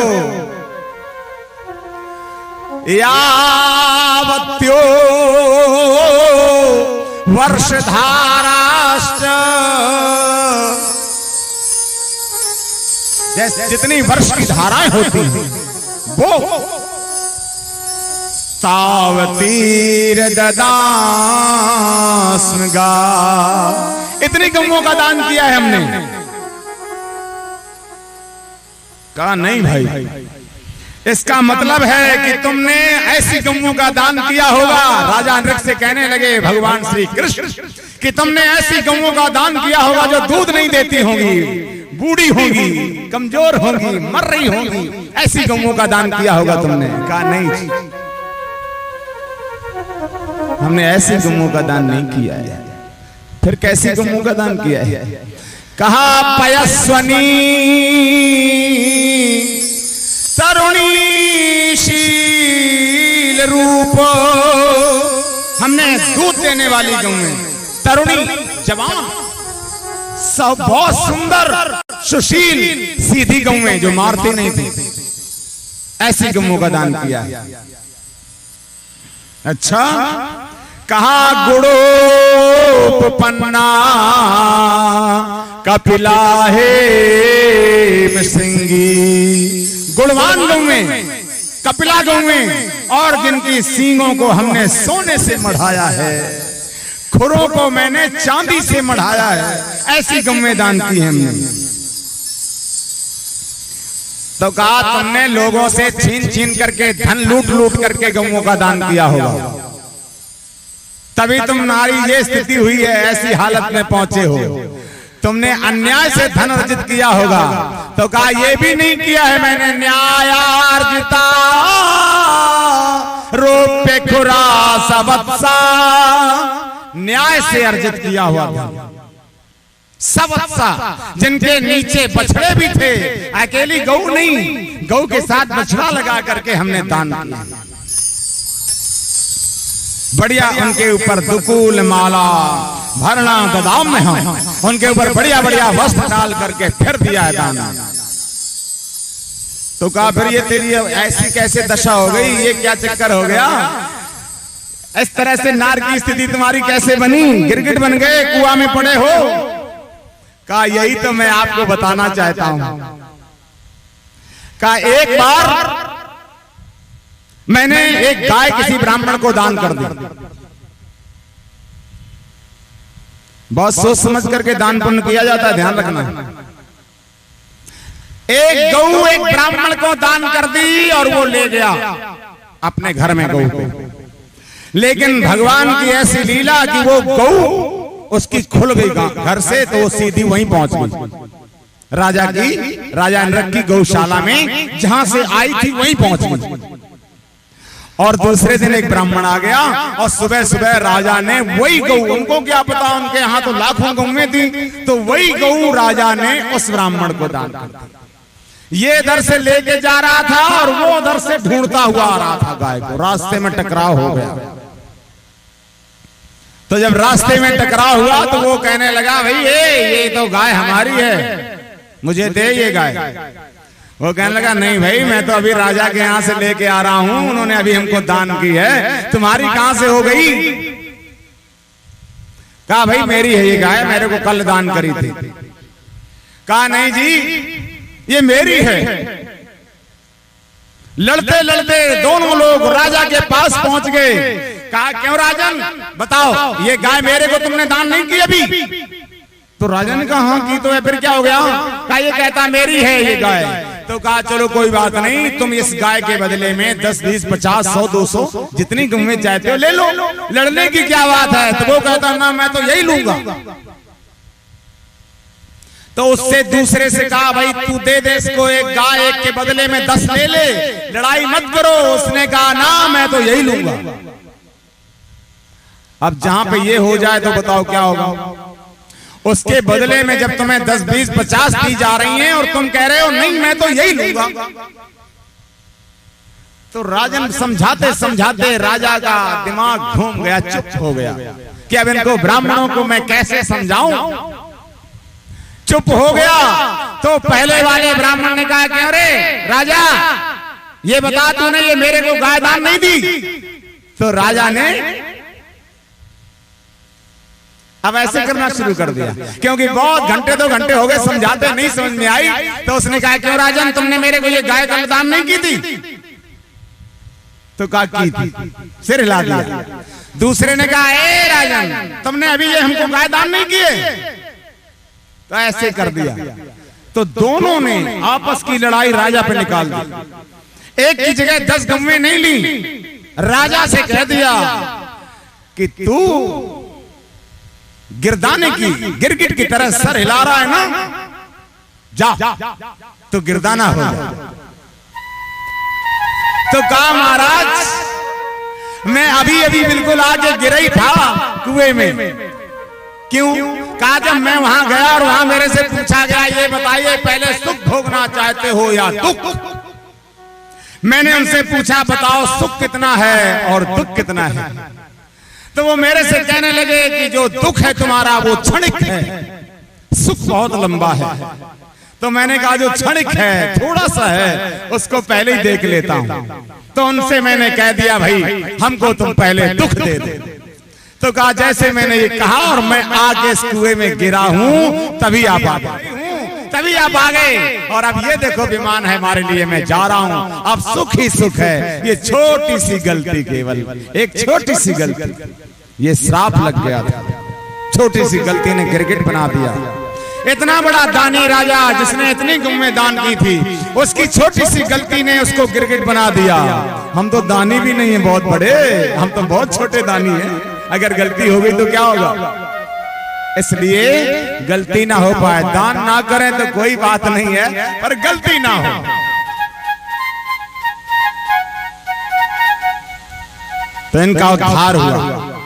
यावत्यो वर्षधाराश्च, जैसे जितनी वर्ष की धाराएं होती हैं वो तावतीर ददास्मगा, इतनी गौओं का दान किया है हमने। कहा नहीं भाई, इसका मतलब है कि तुमने ऐसी गौओं का दान किया होगा। राजा नृग से कहने लगे भगवान श्री कृष्ण कि तुमने ऐसी गौओं का दान किया होगा जो दूध नहीं देती होंगी, बूढ़ी होंगी, कमजोर होंगी, मर रही होंगी, ऐसी गौओं का दान किया होगा तुमने। कहा नहीं। हमने ऐसी गौओं का दान नहीं किया है। फिर कैसी गौओं का दान किया है? कहा पयस्वनी तरुणीशील रूप, हमने दूध देने वाली गौएं, तरुणी जवान, सब बहुत सुंदर सुशील सीधी गौएं जो मारती नहीं थी, ऐसी गौओं का दान किया है। अच्छा, कहा गुड़ोपन्ना कपिला है सिंगी, गुणवान गौएं, कपिला गौएं, और जिनकी सींगों को हमने सोने से मढ़ाया है, खुरों को मैंने चांदी से मढ़ाया है, ऐसी गौएं दान की है हमने। तो कहा तुमने लोगों से छीन छीन करके, धन लूट लूट करके गौओं का दान किया होगा, तभी तुम नारी ये स्थिति हुई है, ऐसी हालत में पहुंचे हो। तुमने अन्याय से धन अर्जित किया होगा। तो कहा ये भी नहीं किया है मैंने, न्यायार्जिता रोप्य खुरा सवत्सा, न्याय से अर्जित किया हुआ था। सवत्सा, जिनके नीचे बछड़े भी थे, अकेली गौ नहीं, गौ के साथ बछड़ा लगा करके हमने दान किया। बढ़िया उनके ऊपर दुकूल माला भरना ददाम में हम उनके ऊपर बढ़िया बढ़िया वस्त्र डाल करके फिर दिया है दान। तो कहा फिर ये तेरी ऐसी कैसे दशा हो गई, ये क्या चक्कर हो गया, इस तरह से नार की स्थिति तुम्हारी कैसे बनी, गिरगिट बन गए, कुआं में पड़े हो। कहा यही तो मैं आपको बताना चाहता हूं। कहा एक बार मैंने एक गाय किसी ब्राह्मण को दान कर दी। बहुत सोच समझ करके दान पुण्य किया जाता है, ध्यान रखना। एक गऊ एक ब्राह्मण को दान कर दी और वो ले गया अपने घर में गऊ को। लेकिन भगवान की ऐसी लीला कि वो गऊ उसकी खुल गई घर से, तो वो सीधी वहीं पहुंच गई राजा इंद्रक की गौशाला में, जहां से आई थी वहीं पहुंच गई। और दूसरे दिन एक ब्राह्मण आ गया और सुबह सुबह राजा ने वही गऊ, उनको क्या पता, उनके यहाँ तो लाखों गऊएं थी, तो वही गऊ राजा ने उस ब्राह्मण को दान कर दी। ये इधर से लेके जा रहा था और वो उधर से ढूंढता हुआ आ रहा था गाय को, रास्ते में टकराव हो गया। तो जब रास्ते में टकराव हुआ तो वो कहने लगा भाई ये तो गाय हमारी है, मुझे दे ये गाय। वो कहने लगा नहीं भाई, मैं तो अभी राजा के यहाँ से लेके आ रहा हूं, उन्होंने अभी हमको दान की है, तुम्हारी कहां से हो गई। कहा भाई मेरी है ये गाय, मेरे को कल दान करी थी। कहा नहीं जी ये मेरी है। लड़ते लड़ते दोनों लोग राजा के पास पहुंच गए। कहा क्यों राजन बताओ, ये गाय मेरे को तुमने दान नहीं की अभी। तो राजा ने कहा हाँ की तो है, फिर क्या हो गया। कहा ये कहता मेरी है ये गाय। तो कहा चलो कोई बात नहीं, तुम इस गाय के बदले में 10, 20, 50, 100, 200 जितनी गऊएं चाहते हो ले लो, लड़ने की क्या बात है। तो वो कहता ना मैं तो यही लूंगा। तो उससे दूसरे से कहा भाई तू दे दे इसको एक गाय, एक के बदले में 10 ले ले, लड़ाई मत करो। उसने कहा ना मैं तो यही लूंगा। अब जहां पे ये हो जाए तो बताओ क्या होगा। उसके बदले में जब तुम्हें 10, 20, 50 दी जा रही हैं और तुम कह रहे हो नहीं मैं तो यही लूंगा। तो राजन समझाते समझाते राजा का दिमाग घूम गया, चुप हो गया कि अब इनको ब्राह्मणों को मैं कैसे समझाऊं। चुप हो गया। तो पहले वाले ब्राह्मण ने कहा कि अरे राजा ये बता तूने ये मेरे को गाय दान नहीं दी। तो राजा ने अब ऐसे करना शुरू कर दिया, क्योंकि बहुत घंटे 2 घंटे हो गए समझाते नहीं समझ में आई। तो उसने कहा क्यों राजन तुमने मेरे को ये गाय का दान नहीं की थी। तो कहा की थी, सिर हिला दिया। दूसरे ने कहा ए राजन तुमने अभी ये हमको गाय दान नहीं किए। तो ऐसे कर दिया। तो दोनों ने आपस की लड़ाई राजा पे निकाल दी। एक की जगह 10 गऊएं नहीं ली। राजा से कह दिया कि तू गिरदाने की गिरगिट की तरह सर हिला रहा है ना, जा तो गिरदाना हो जा। तो कहा महाराज मैं अभी अभी बिल्कुल आज गिरा ही था कुएं में। क्यों? कहा जब मैं वहां गया और वहां मेरे से पूछा गया ये बताइए पहले सुख भोगना चाहते हो या दुख। मैंने उनसे पूछा बताओ सुख कितना है और दुख कितना है। तो वो मेरे से कहने लगे कि जो दुख है तुम्हारा वो क्षणिक है, सुख बहुत लंबा है। तो मैंने कहा जो क्षणिक है थोड़ा सा है उसको पहले ही देख लेता हूं। तो उनसे मैंने कह दिया भाई हमको तुम पहले दुख दे दो। तो कहा जैसे मैंने ये कहा और मैं आगे इस कुएं में गिरा हूं तभी आप आ गए। और अब ये देखो विमान है हमारे लिए, मैं जा रहा हूं, अब सुख ही सुख है। ये छोटी सी गलती, केवल एक छोटी सी गलती, ये श्राप लग गया था। छोटी सी गलती ने गिरगिट बना दिया। इतना बड़ा दानी राजा जिसने इतनी गुम्मे दान की थी, उसकी छोटी सी गलती ने उसको गिरगिट बना दिया। हम तो दानी भी नहीं है बहुत बड़े, हम तो बहुत छोटे दानी हैं। अगर गलती हो गई तो क्या होगा? इसलिए गलती ना हो पाए, दान ना करें तो कोई बात नहीं है, पर गलती ना हो। तो इनका उद्धार हुआ।